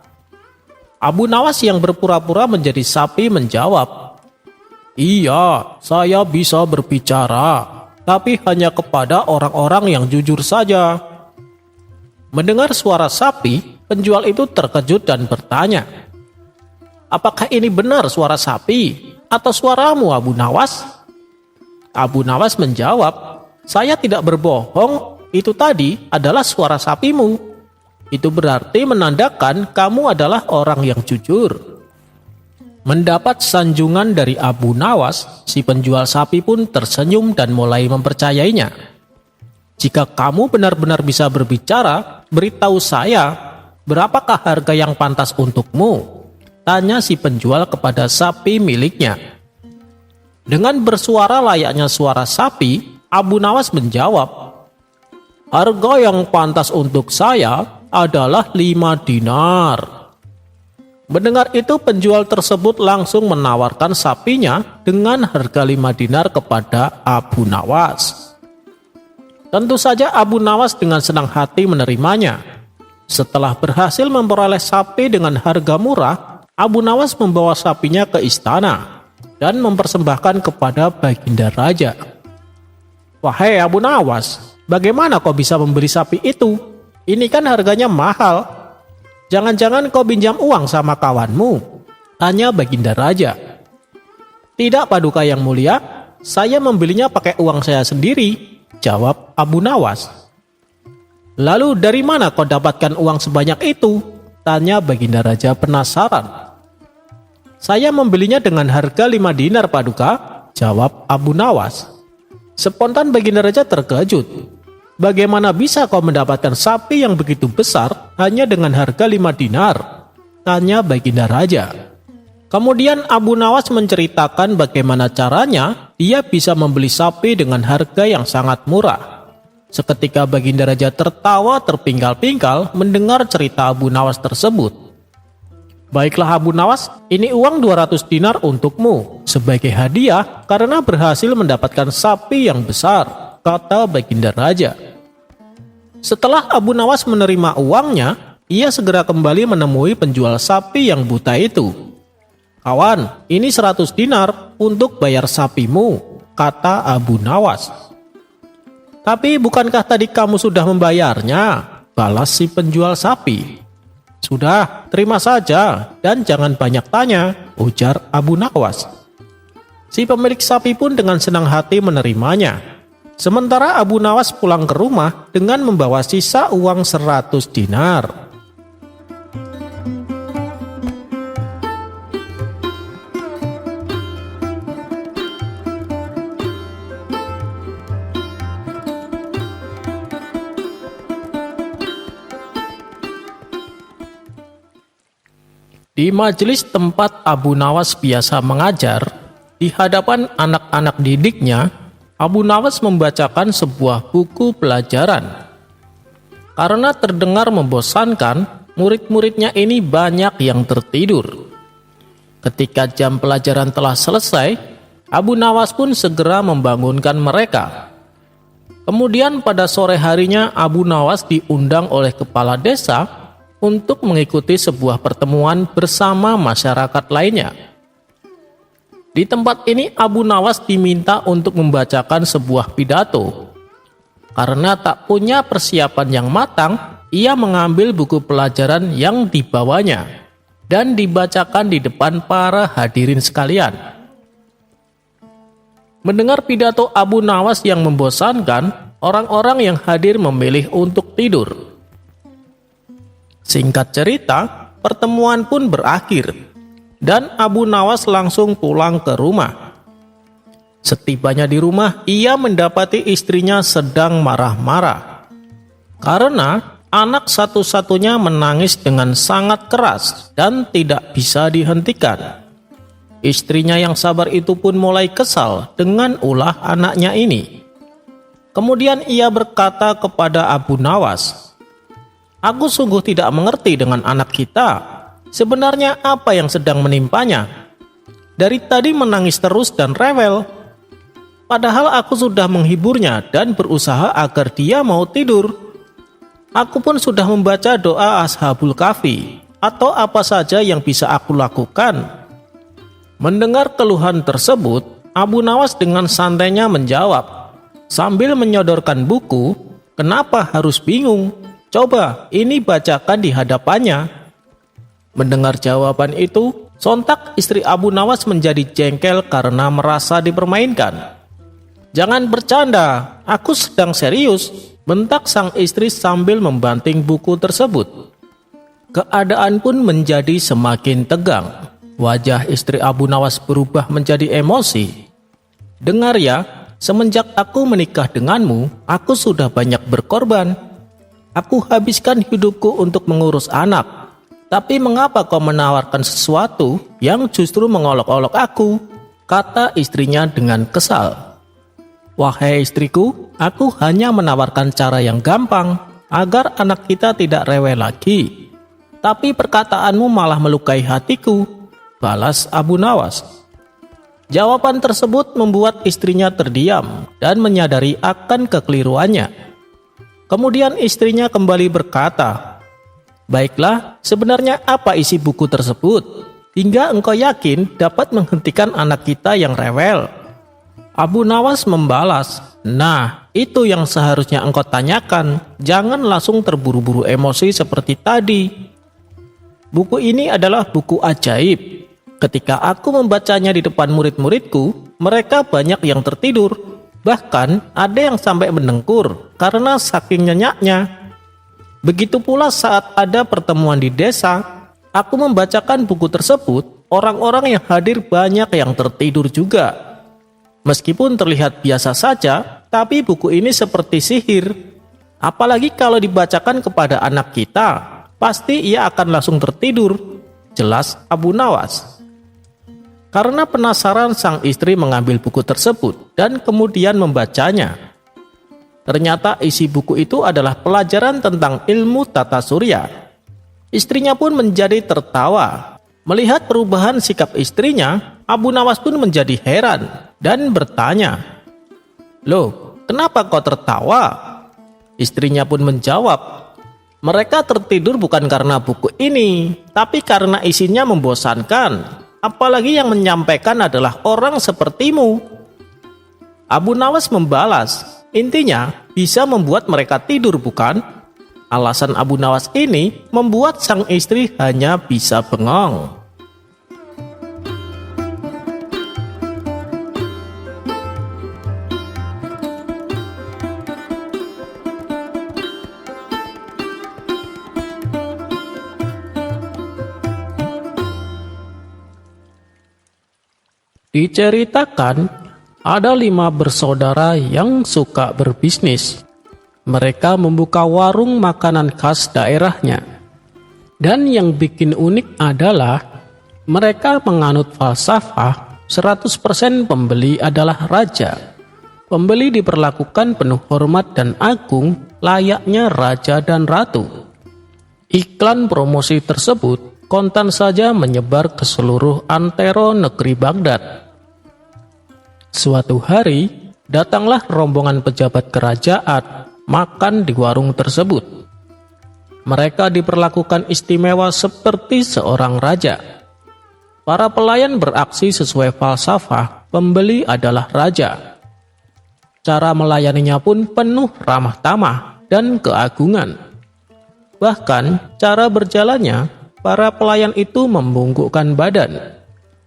A: Abu Nawas yang berpura-pura menjadi sapi menjawab, "Iya, saya bisa berbicara, tapi hanya kepada orang-orang yang jujur saja." Mendengar suara sapi, penjual itu terkejut dan bertanya, "Apakah ini benar suara sapi atau suaramu, Abu Nawas?" Abu Nawas menjawab, "Saya tidak berbohong, itu tadi adalah suara sapimu. Itu berarti menandakan kamu adalah orang yang jujur." Mendapat sanjungan dari Abu Nawas, si penjual sapi pun tersenyum dan mulai mempercayainya. "Jika kamu benar-benar bisa berbicara, beritahu saya, berapakah harga yang pantas untukmu?" tanya si penjual kepada sapi miliknya. Dengan bersuara layaknya suara sapi, Abu Nawas menjawab, "Harga yang pantas untuk saya adalah 5 dinar." Mendengar itu, penjual tersebut langsung menawarkan sapinya dengan harga 5 dinar kepada Abu Nawas. Tentu saja Abu Nawas dengan senang hati menerimanya. Setelah berhasil memperoleh sapi dengan harga murah, Abu Nawas membawa sapinya ke istana dan mempersembahkan kepada Baginda Raja. "Wahai Abu Nawas, bagaimana kau bisa membeli sapi itu? Ini kan harganya mahal. Jangan-jangan kau pinjam uang sama kawanmu?" tanya Baginda Raja.
B: Tidak, Paduka yang mulia, saya membelinya pakai uang saya sendiri, jawab Abu Nawas. Lalu dari mana kau dapatkan uang sebanyak itu? Tanya Baginda Raja penasaran. Saya membelinya dengan harga 5 dinar, Paduka, jawab Abu Nawas. Spontan Baginda Raja terkejut. Bagaimana bisa kau mendapatkan sapi yang begitu besar hanya dengan harga 5 dinar? Tanya Baginda Raja. Kemudian Abu Nawas menceritakan bagaimana caranya dia bisa membeli sapi dengan harga yang sangat murah. Seketika Baginda Raja tertawa terpingkal-pingkal mendengar cerita Abu Nawas tersebut. Baiklah Abu Nawas, ini uang 200 dinar untukmu sebagai hadiah karena berhasil mendapatkan sapi yang besar, kata Baginda Raja. Setelah Abu Nawas menerima uangnya, ia segera kembali menemui penjual sapi yang buta itu. Kawan, ini 100 dinar untuk bayar sapimu, kata Abu Nawas. Tapi bukankah tadi kamu sudah membayarnya? Balas si penjual sapi. Sudah, terima saja dan jangan banyak tanya, ujar Abu Nawas. Si pemilik sapi pun dengan senang hati menerimanya. Sementara Abu Nawas pulang ke rumah dengan membawa sisa uang 100 dinar. Di majelis tempat Abu Nawas biasa mengajar, di hadapan anak-anak didiknya, Abu Nawas membacakan sebuah buku pelajaran. Karena terdengar membosankan, murid-muridnya ini banyak yang tertidur. Ketika jam pelajaran telah selesai, Abu Nawas pun segera membangunkan mereka. Kemudian pada sore harinya Abu Nawas diundang oleh kepala desa untuk mengikuti sebuah pertemuan bersama masyarakat lainnya. Di tempat ini Abu Nawas diminta untuk membacakan sebuah pidato. Karena tak punya persiapan yang matang, ia mengambil buku pelajaran yang dibawanya dan dibacakan di depan para hadirin sekalian. Mendengar pidato Abu Nawas yang membosankan, orang-orang yang hadir memilih untuk tidur. Singkat cerita, pertemuan pun berakhir dan Abu Nawas langsung pulang ke rumah. Setibanya di rumah, ia mendapati istrinya sedang marah-marah karena anak satu-satunya menangis dengan sangat keras dan tidak bisa dihentikan. Istrinya yang sabar itu pun mulai kesal dengan ulah anaknya ini. Kemudian ia berkata kepada Abu Nawas, "Aku sungguh tidak mengerti dengan anak kita. Sebenarnya apa yang sedang menimpanya? Dari tadi menangis terus dan rewel. Padahal aku sudah menghiburnya dan berusaha agar dia mau tidur. Aku pun sudah membaca doa Ashabul Kahfi atau apa saja yang bisa aku lakukan." Mendengar keluhan tersebut, Abu Nawas dengan santainya menjawab, sambil menyodorkan buku, "Kenapa harus bingung? Coba ini bacakan di hadapannya." Mendengar jawaban itu, sontak istri Abu Nawas menjadi jengkel karena merasa dipermainkan. "Jangan bercanda, aku sedang serius," bentak sang istri sambil membanting buku tersebut. Keadaan pun menjadi semakin tegang. Wajah istri Abu Nawas berubah menjadi emosi. "Dengar ya, semenjak aku menikah denganmu, aku sudah banyak berkorban. Aku habiskan hidupku untuk mengurus anak. Tapi mengapa kau menawarkan sesuatu yang justru mengolok-olok aku?" kata istrinya dengan kesal. "Wahai istriku, aku hanya menawarkan cara yang gampang agar anak kita tidak rewel lagi. Tapi perkataanmu malah melukai hatiku," balas Abu Nawas. Jawaban tersebut membuat istrinya terdiam dan menyadari akan kekeliruannya. Kemudian istrinya kembali berkata, "Baiklah, sebenarnya apa isi buku tersebut? Hingga engkau yakin dapat menghentikan anak kita yang rewel?" Abu Nawas membalas, "Nah, itu yang seharusnya engkau tanyakan. Jangan langsung terburu-buru emosi seperti tadi. Buku ini adalah buku ajaib. Ketika aku membacanya di depan murid-muridku, mereka banyak yang tertidur. Bahkan ada yang sampai mendengkur karena saking nyenyaknya. Begitu pula saat ada pertemuan di desa, aku membacakan buku tersebut, orang-orang yang hadir banyak yang tertidur juga. Meskipun terlihat biasa saja, tapi buku ini seperti sihir. Apalagi kalau dibacakan kepada anak kita, pasti ia akan langsung tertidur. Jelas Abu Nawas. Karena penasaran, sang istri mengambil buku tersebut dan kemudian membacanya. Ternyata isi buku itu adalah pelajaran tentang ilmu tata surya. Istrinya pun menjadi tertawa. Melihat perubahan sikap istrinya, Abu Nawas pun menjadi heran dan bertanya, "Loh, kenapa kau tertawa?" Istrinya pun menjawab, "Mereka tertidur bukan karena buku ini, tapi karena isinya membosankan. Apalagi yang menyampaikan adalah orang sepertimu." Abu Nawas membalas, "Intinya bisa membuat mereka tidur, bukan?" Alasan Abu Nawas ini membuat sang istri hanya bisa bengong. Diceritakan, ada 5 bersaudara yang suka berbisnis. Mereka membuka warung makanan khas daerahnya. Dan yang bikin unik adalah mereka menganut falsafah 100% pembeli adalah raja. Pembeli diperlakukan penuh hormat dan agung layaknya raja dan ratu. Iklan promosi tersebut kontan saja menyebar ke seluruh antero negeri Baghdad. Suatu hari, datanglah rombongan pejabat kerajaan makan di warung tersebut. Mereka diperlakukan istimewa seperti seorang raja. Para pelayan beraksi sesuai falsafah, pembeli adalah raja. Cara melayaninya pun penuh ramah tamah dan keagungan. Bahkan, cara berjalannya, para pelayan itu membungkukkan badan.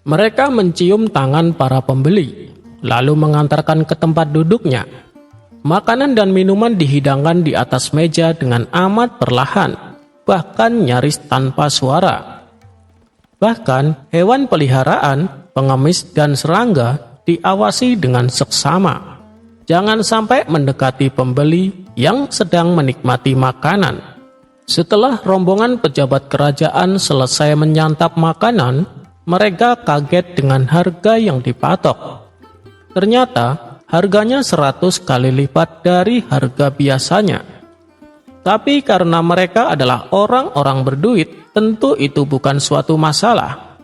B: Mereka mencium tangan para pembeli, lalu mengantarkan ke tempat duduknya. Makanan dan minuman dihidangkan di atas meja dengan amat perlahan, bahkan nyaris tanpa suara. Bahkan hewan peliharaan, pengemis dan serangga diawasi dengan seksama. Jangan sampai mendekati pembeli yang sedang menikmati makanan. Setelah rombongan pejabat kerajaan selesai menyantap makanan, mereka kaget dengan harga yang dipatok. Ternyata harganya 100 kali lipat dari harga biasanya. Tapi karena mereka adalah orang-orang berduit, tentu itu bukan suatu masalah.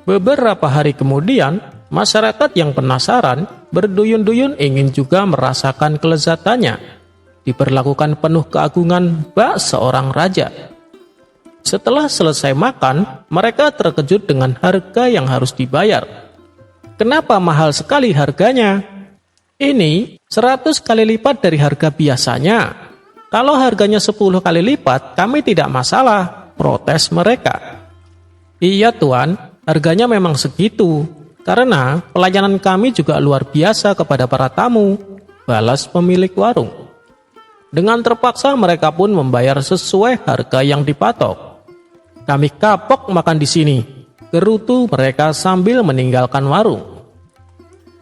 B: Beberapa hari kemudian, masyarakat yang penasaran berduyun-duyun ingin juga merasakan kelezatannya. Diperlakukan penuh keagungan bak seorang raja. Setelah selesai makan, mereka terkejut dengan harga yang harus dibayar. Kenapa mahal sekali harganya? Ini 100 kali lipat dari harga biasanya. Kalau harganya 10 kali lipat, kami tidak masalah, protes mereka. Iya tuan, harganya memang segitu, karena pelayanan kami juga luar biasa kepada para tamu, balas pemilik warung. Dengan terpaksa mereka pun membayar sesuai harga yang dipatok. Kami kapok makan di sini, gerutu mereka sambil meninggalkan warung.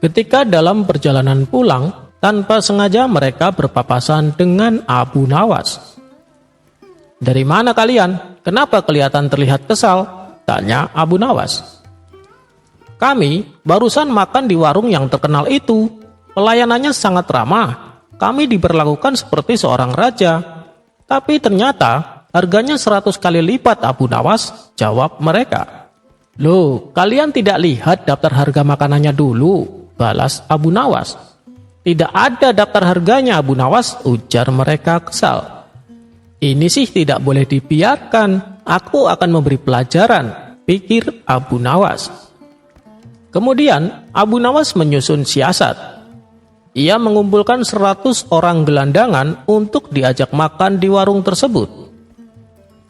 B: Ketika dalam perjalanan pulang, tanpa sengaja mereka berpapasan dengan Abu Nawas. "Dari mana kalian? Kenapa kelihatan terlihat kesal?" tanya Abu Nawas. "Kami barusan makan di warung yang terkenal itu. Pelayanannya sangat ramah. Kami diperlakukan seperti seorang raja. Tapi ternyata harganya 100 kali lipat, Abu Nawas," jawab mereka. "Loh, kalian tidak lihat daftar harga makanannya dulu?" balas Abu Nawas. "Tidak ada daftar harganya, Abu Nawas," ujar mereka kesal. "Ini sih tidak boleh dibiarkan. Aku akan memberi pelajaran," pikir Abu Nawas. Kemudian Abu Nawas menyusun siasat. Ia mengumpulkan 100 orang gelandangan untuk diajak makan di warung tersebut.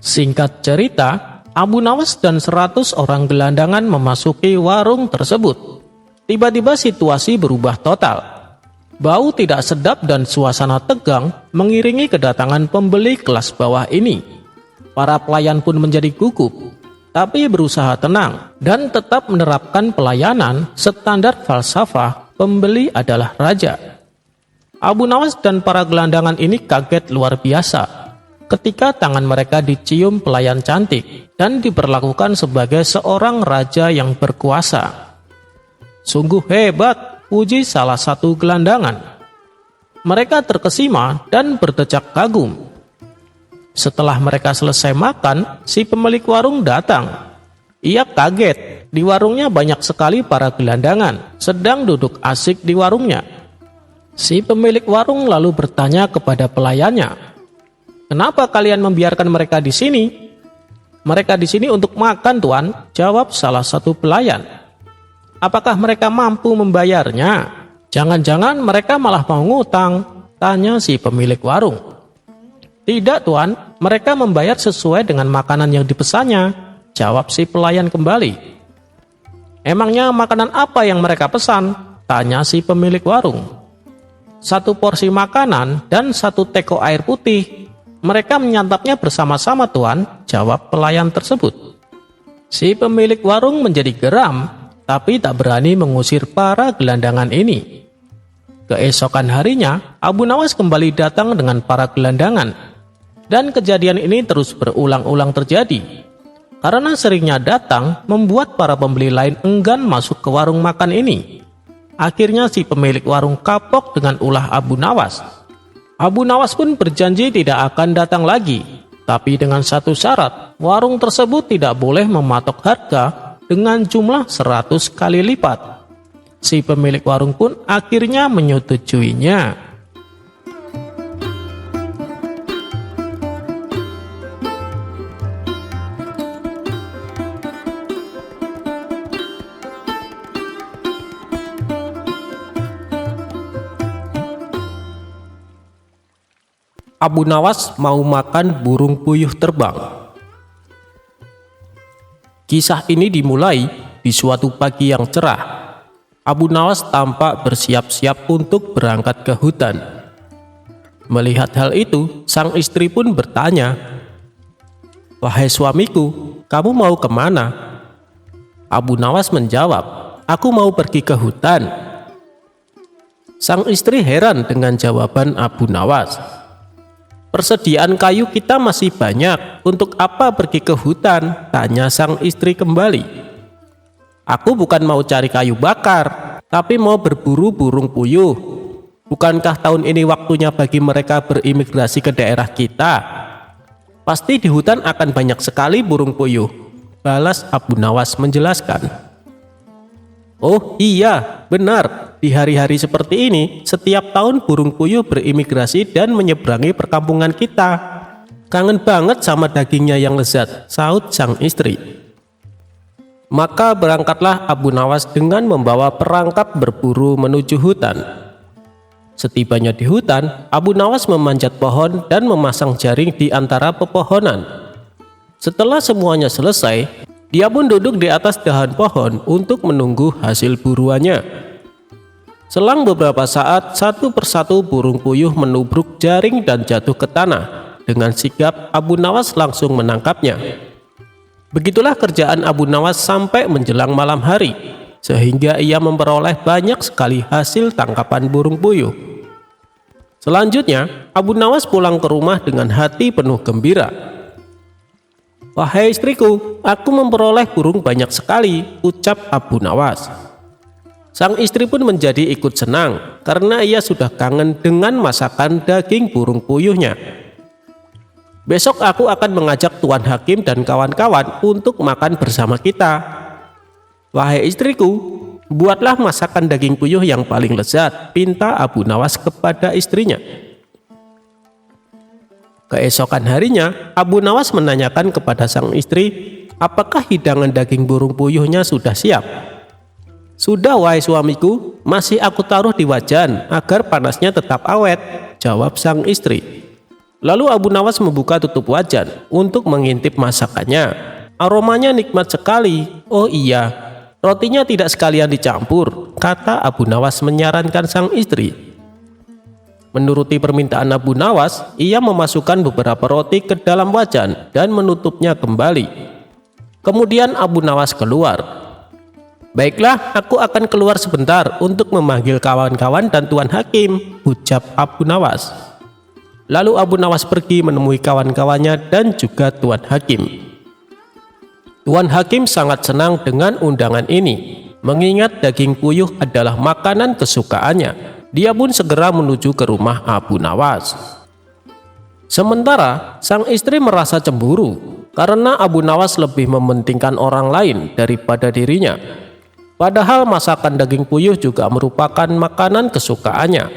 B: Singkat cerita, Abu Nawas dan 100 orang gelandangan memasuki warung tersebut. Tiba-tiba situasi berubah total. Bau tidak sedap dan suasana tegang mengiringi kedatangan pembeli kelas bawah ini. Para pelayan pun menjadi gugup, tapi berusaha tenang dan tetap menerapkan pelayanan standar falsafah pembeli adalah raja. Abu Nawas dan para gelandangan ini kaget luar biasa ketika tangan mereka dicium pelayan cantik dan diperlakukan sebagai seorang raja yang berkuasa. Sungguh hebat, puji salah satu gelandangan. Mereka terkesima dan berdecak kagum. Setelah mereka selesai makan, si pemilik warung datang. Ia kaget, di warungnya banyak sekali para gelandangan sedang duduk asik di warungnya. Si pemilik warung lalu bertanya kepada pelayannya, "Kenapa kalian membiarkan mereka di sini?" "Mereka di sini untuk makan, Tuan," jawab salah satu pelayan. "Apakah mereka mampu membayarnya? Jangan-jangan mereka malah mau ngutang?" tanya si pemilik warung. "Tidak, Tuan, mereka membayar sesuai dengan makanan yang dipesannya," jawab si pelayan kembali. "Emangnya makanan apa yang mereka pesan?" tanya si pemilik warung. "1 porsi makanan dan 1 teko air putih. Mereka menyantapnya bersama-sama, Tuan," jawab pelayan tersebut. Si pemilik warung menjadi geram, tapi tak berani mengusir para gelandangan ini. Keesokan harinya, Abu Nawas kembali datang dengan para gelandangan, dan kejadian ini terus berulang-ulang terjadi. Karena seringnya datang, membuat para pembeli lain enggan masuk ke warung makan ini. Akhirnya si pemilik warung kapok dengan ulah Abu Nawas. Abu Nawas pun berjanji tidak akan datang lagi, tapi dengan satu syarat, warung tersebut tidak boleh mematok harga dengan jumlah 100 kali lipat. Si pemilik warung pun akhirnya menyetujuinya. Abu Nawas mau makan burung puyuh terbang. Kisah ini dimulai di suatu pagi yang cerah. Abu Nawas tampak bersiap-siap untuk berangkat ke hutan. Melihat hal itu, sang istri pun bertanya, "Wahai suamiku, kamu mau kemana?" Abu Nawas menjawab, "Aku mau pergi ke hutan." Sang istri heran dengan jawaban Abu Nawas. "Persediaan kayu kita masih banyak, untuk apa pergi ke hutan?" tanya sang istri kembali. "Aku bukan mau cari kayu bakar, tapi mau berburu burung puyuh. Bukankah tahun ini waktunya bagi mereka berimigrasi ke daerah kita? Pasti di hutan akan banyak sekali burung puyuh," balas Abu Nawas menjelaskan. "Oh iya, benar. Di hari-hari seperti ini, setiap tahun burung puyuh berimigrasi dan menyeberangi perkampungan kita. Kangen banget sama dagingnya yang lezat," sahut sang istri. Maka berangkatlah Abu Nawas dengan membawa perangkap berburu menuju hutan. Setibanya di hutan, Abu Nawas memanjat pohon dan memasang jaring di antara pepohonan. Setelah semuanya selesai, dia pun duduk di atas dahan pohon untuk menunggu hasil buruannya. Selang beberapa saat, satu persatu burung puyuh menubruk jaring dan jatuh ke tanah. Dengan sigap, Abu Nawas langsung menangkapnya. Begitulah kerjaan Abu Nawas sampai menjelang malam hari, sehingga ia memperoleh banyak sekali hasil tangkapan burung puyuh. Selanjutnya, Abu Nawas pulang ke rumah dengan hati penuh gembira. "Wahai istriku, aku memperoleh burung banyak sekali," ucap Abu Nawas. Sang istri pun menjadi ikut senang karena ia sudah kangen dengan masakan daging burung puyuhnya. "Besok aku akan mengajak Tuan Hakim dan kawan-kawan untuk makan bersama kita. Wahai istriku, buatlah masakan daging puyuh yang paling lezat," pinta Abu Nawas kepada istrinya. Keesokan harinya, Abu Nawas menanyakan kepada sang istri, apakah hidangan daging burung puyuhnya sudah siap. "Sudah, wahai suamiku, masih aku taruh di wajan agar panasnya tetap awet," jawab sang istri. Lalu Abu Nawas membuka tutup wajan untuk mengintip masakannya.
C: Aromanya nikmat sekali. Oh iya, rotinya tidak sekalian dicampur, kata Abu Nawas menyarankan sang istri. Menuruti permintaan Abu Nawas, ia memasukkan beberapa roti ke dalam wajan dan menutupnya kembali. Kemudian Abu Nawas keluar. Baiklah, aku akan keluar sebentar untuk memanggil kawan-kawan dan Tuan Hakim, ucap Abu Nawas. Lalu Abu Nawas pergi menemui kawan-kawannya dan juga Tuan Hakim. Tuan Hakim sangat senang dengan undangan ini, mengingat daging puyuh adalah makanan kesukaannya. Dia pun segera menuju ke rumah Abu Nawas. Sementara sang istri merasa cemburu karena Abu Nawas lebih mementingkan orang lain daripada dirinya. Padahal masakan daging puyuh juga merupakan makanan kesukaannya.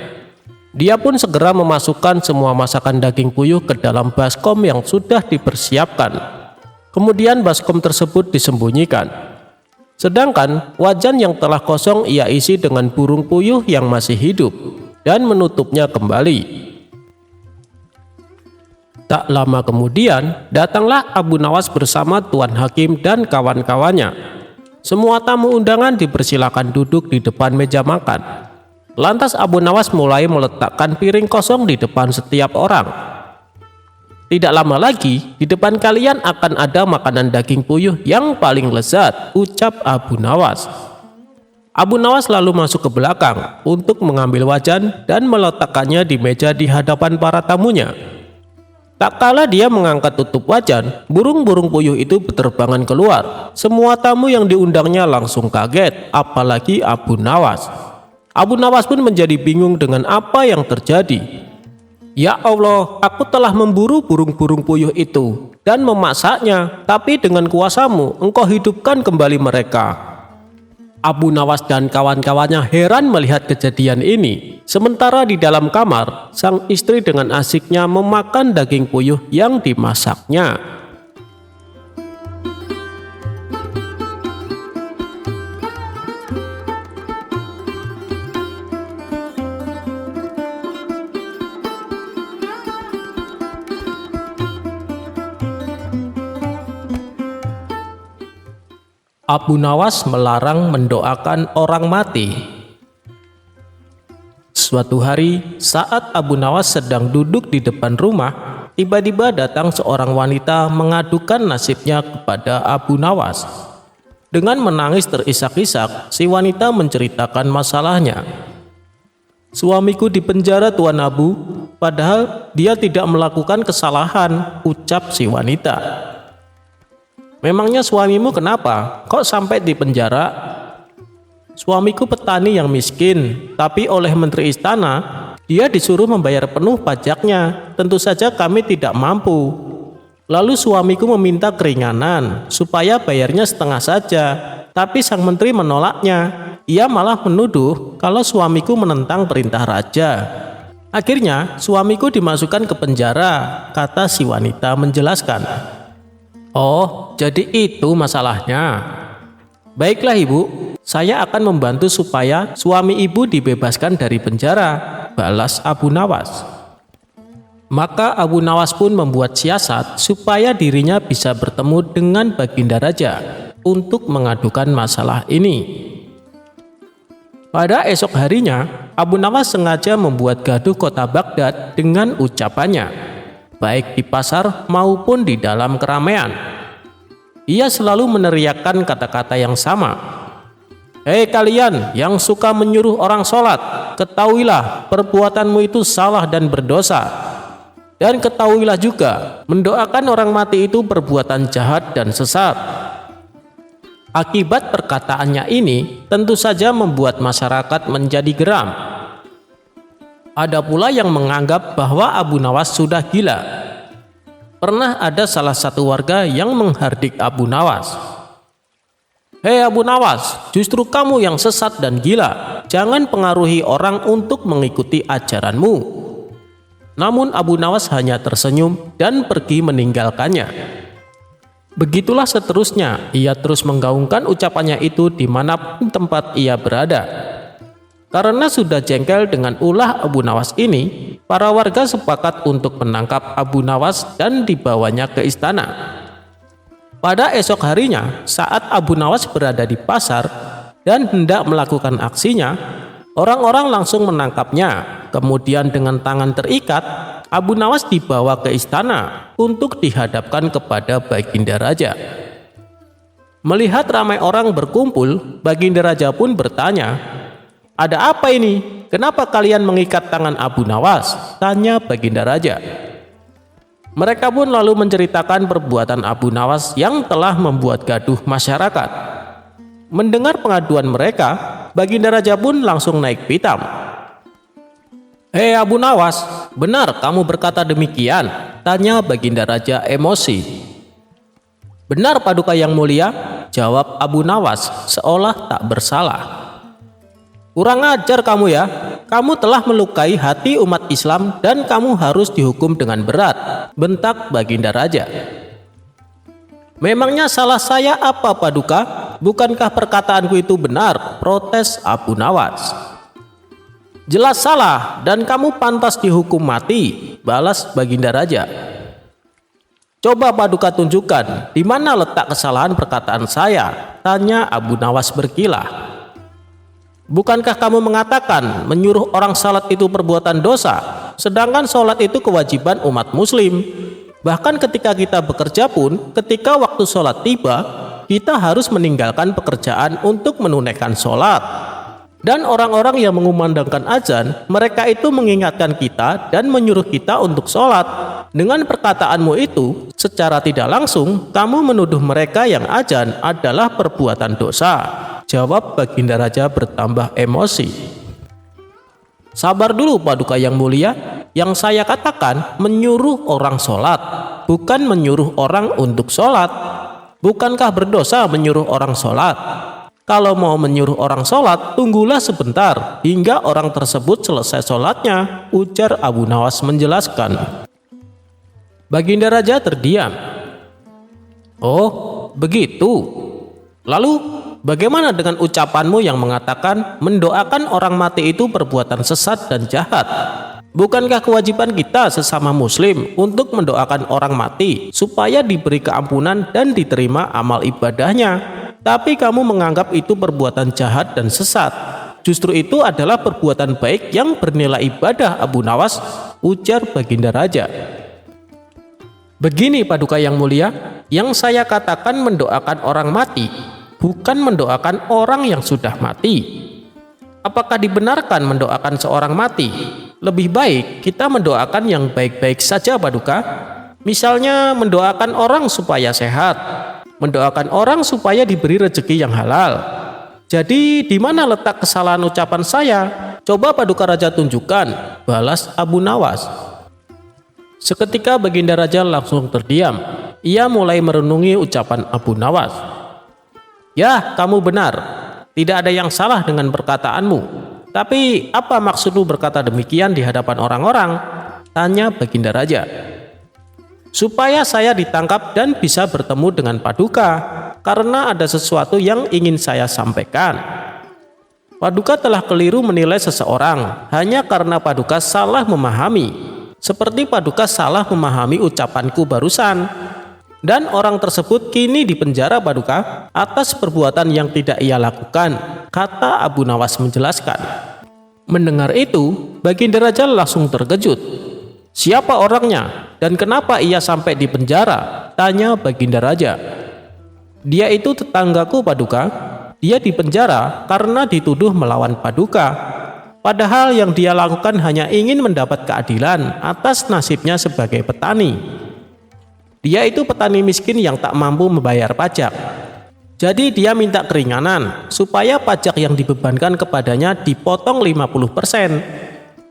C: Dia pun segera memasukkan semua masakan daging puyuh ke dalam baskom yang sudah dipersiapkan. Kemudian baskom tersebut disembunyikan. Sedangkan wajan yang telah kosong ia isi dengan burung puyuh yang masih hidup dan menutupnya kembali. Tak lama kemudian, datanglah Abu Nawas bersama Tuan Hakim dan kawan-kawannya. Semua tamu undangan dipersilakan duduk di depan meja makan. Lantas Abu Nawas mulai meletakkan piring kosong di depan setiap orang. Tidak lama lagi, di depan kalian akan ada makanan daging puyuh yang paling lezat, ucap Abu Nawas. Abu Nawas lalu masuk ke belakang untuk mengambil wajan dan meletakkannya di meja di hadapan para tamunya. Tak kala dia mengangkat tutup wajan, burung-burung puyuh itu berterbangan keluar. Semua tamu yang diundangnya langsung kaget, apalagi Abu Nawas. Abu Nawas pun menjadi bingung dengan apa yang terjadi. Ya Allah, aku telah memburu burung-burung puyuh itu dan memasaknya, tapi dengan kuasamu engkau hidupkan kembali mereka. Abu Nawas dan kawan-kawannya heran melihat kejadian ini. Sementara di dalam kamar, sang istri dengan asiknya memakan daging puyuh yang dimasaknya. Abu Nawas melarang mendoakan orang mati. Suatu hari, saat Abu Nawas sedang duduk di depan rumah, tiba-tiba datang seorang wanita mengadukan nasibnya kepada Abu Nawas. Dengan menangis terisak-isak, si wanita menceritakan masalahnya. Suamiku di penjara, Tuan Abu, padahal dia tidak melakukan kesalahan, ucap si wanita. Memangnya suamimu kenapa? Kok sampai di penjara? Suamiku petani yang miskin, tapi oleh menteri istana, dia disuruh membayar penuh pajaknya. Tentu saja kami tidak mampu. Lalu suamiku meminta keringanan, supaya bayarnya setengah saja. Tapi sang menteri menolaknya. Ia malah menuduh kalau suamiku menentang perintah raja. Akhirnya, suamiku dimasukkan ke penjara, kata si wanita menjelaskan. Oh, jadi itu masalahnya. Baiklah ibu, saya akan membantu supaya suami ibu dibebaskan dari penjara, balas Abu Nawas. Maka Abu Nawas pun membuat siasat supaya dirinya bisa bertemu dengan Baginda Raja untuk mengadukan masalah ini. Pada esok harinya, Abu Nawas sengaja membuat gaduh kota Baghdad dengan ucapannya, baik di pasar maupun di dalam keramaian. Ia selalu meneriakkan kata-kata yang sama. Hei kalian yang suka menyuruh orang sholat, ketahuilah perbuatanmu itu salah dan berdosa. Dan ketahuilah juga, mendoakan orang mati itu perbuatan jahat dan sesat. Akibat perkataannya ini tentu saja membuat masyarakat menjadi geram. Ada pula yang menganggap bahwa Abu Nawas sudah gila. Pernah ada salah satu warga yang menghardik Abu Nawas. Hei Abu Nawas, justru kamu yang sesat dan gila. Jangan pengaruhi orang untuk mengikuti ajaranmu. Namun Abu Nawas hanya tersenyum dan pergi meninggalkannya. Begitulah seterusnya, ia terus menggaungkan ucapannya itu dimanapun tempat ia berada. Karena sudah jengkel dengan ulah Abu Nawas ini, para warga sepakat untuk menangkap Abu Nawas dan dibawanya ke istana. Pada esok harinya, saat Abu Nawas berada di pasar dan hendak melakukan aksinya, orang-orang langsung menangkapnya. Kemudian dengan tangan terikat, Abu Nawas dibawa ke istana untuk dihadapkan kepada Baginda Raja. Melihat ramai orang berkumpul, Baginda Raja pun bertanya, "Ada apa ini? Kenapa kalian mengikat tangan Abu Nawas?" tanya Baginda Raja. Mereka pun lalu menceritakan perbuatan Abu Nawas yang telah membuat gaduh masyarakat. Mendengar pengaduan mereka, Baginda Raja pun langsung naik pitam. "Hei Abu Nawas, benar kamu berkata demikian?" tanya Baginda Raja emosi. "Benar Paduka yang mulia," jawab Abu Nawas seolah tak bersalah. "Kurang ajar kamu ya, kamu telah melukai hati umat Islam dan kamu harus dihukum dengan berat," bentak Baginda Raja. "Memangnya salah saya apa Paduka? Bukankah perkataanku itu benar?" protes Abu Nawas. "Jelas salah dan kamu pantas dihukum mati," balas Baginda Raja. "Coba Paduka tunjukkan di mana letak kesalahan perkataan saya," tanya Abu Nawas berkilah. "Bukankah kamu mengatakan menyuruh orang salat itu perbuatan dosa, sedangkan salat itu kewajiban umat muslim? Bahkan ketika kita bekerja pun, ketika waktu salat tiba, kita harus meninggalkan pekerjaan untuk menunaikan salat. Dan orang-orang yang mengumandangkan azan, mereka itu mengingatkan kita dan menyuruh kita untuk salat. Dengan perkataanmu itu, secara tidak langsung, kamu menuduh mereka yang azan adalah perbuatan dosa," jawab Baginda Raja bertambah emosi. "Sabar dulu Paduka yang mulia, yang saya katakan menyuruh orang sholat, bukan menyuruh orang untuk sholat. Bukankah berdosa menyuruh orang sholat? Kalau mau menyuruh orang sholat, tunggulah sebentar hingga orang tersebut selesai sholatnya," ujar Abu Nawas menjelaskan. Baginda Raja terdiam. "Oh, begitu. Lalu bagaimana dengan ucapanmu yang mengatakan mendoakan orang mati itu perbuatan sesat dan jahat? Bukankah kewajiban kita sesama muslim untuk mendoakan orang mati supaya diberi keampunan dan diterima amal ibadahnya? Tapi kamu menganggap itu perbuatan jahat dan sesat. Justru itu adalah perbuatan baik yang bernilai ibadah Abu Nawas," ujar Baginda Raja. "Begini Paduka yang mulia, yang saya katakan mendoakan orang mati, bukan mendoakan orang yang sudah mati. Apakah dibenarkan mendoakan seorang mati? Lebih baik kita mendoakan yang baik-baik saja Paduka. Misalnya mendoakan orang supaya sehat, mendoakan orang supaya diberi rezeki yang halal. Jadi di mana letak kesalahan ucapan saya? Coba Paduka Raja tunjukkan," balas Abu Nawas. Seketika Baginda Raja langsung terdiam. Ia mulai merenungi ucapan Abu Nawas. "Ya, kamu benar. Tidak ada yang salah dengan perkataanmu. Tapi apa maksudmu berkata demikian di hadapan orang-orang?" tanya Baginda Raja. "Supaya saya ditangkap dan bisa bertemu dengan Paduka, karena ada sesuatu yang ingin saya sampaikan. Paduka telah keliru menilai seseorang hanya karena Paduka salah memahami. Seperti Paduka salah memahami ucapanku barusan. Dan orang tersebut kini dipenjara Paduka atas perbuatan yang tidak ia lakukan," kata Abu Nawas menjelaskan. Mendengar itu, Baginda Raja langsung terkejut. "Siapa orangnya dan kenapa ia sampai dipenjara?" tanya Baginda Raja. "Dia itu tetanggaku Paduka. Dia dipenjara karena dituduh melawan Paduka. Padahal yang dia lakukan hanya ingin mendapat keadilan atas nasibnya sebagai petani. Dia itu petani miskin yang tak mampu membayar pajak. Jadi dia minta keringanan supaya pajak yang dibebankan kepadanya dipotong 50%.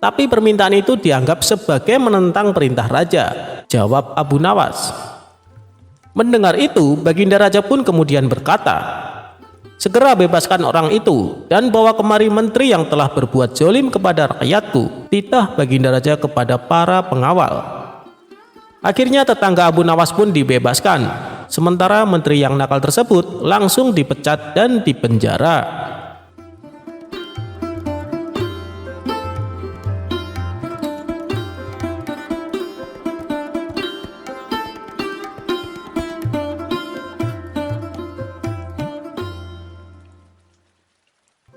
C: Tapi permintaan itu dianggap sebagai menentang perintah raja," jawab Abu Nawas. Mendengar itu, Baginda Raja pun kemudian berkata, "Segera bebaskan orang itu dan bawa kemari menteri yang telah berbuat zalim kepada rakyatku," titah Baginda Raja kepada para pengawal. Akhirnya tetangga Abu Nawas pun dibebaskan, sementara menteri yang nakal tersebut langsung dipecat dan dipenjara.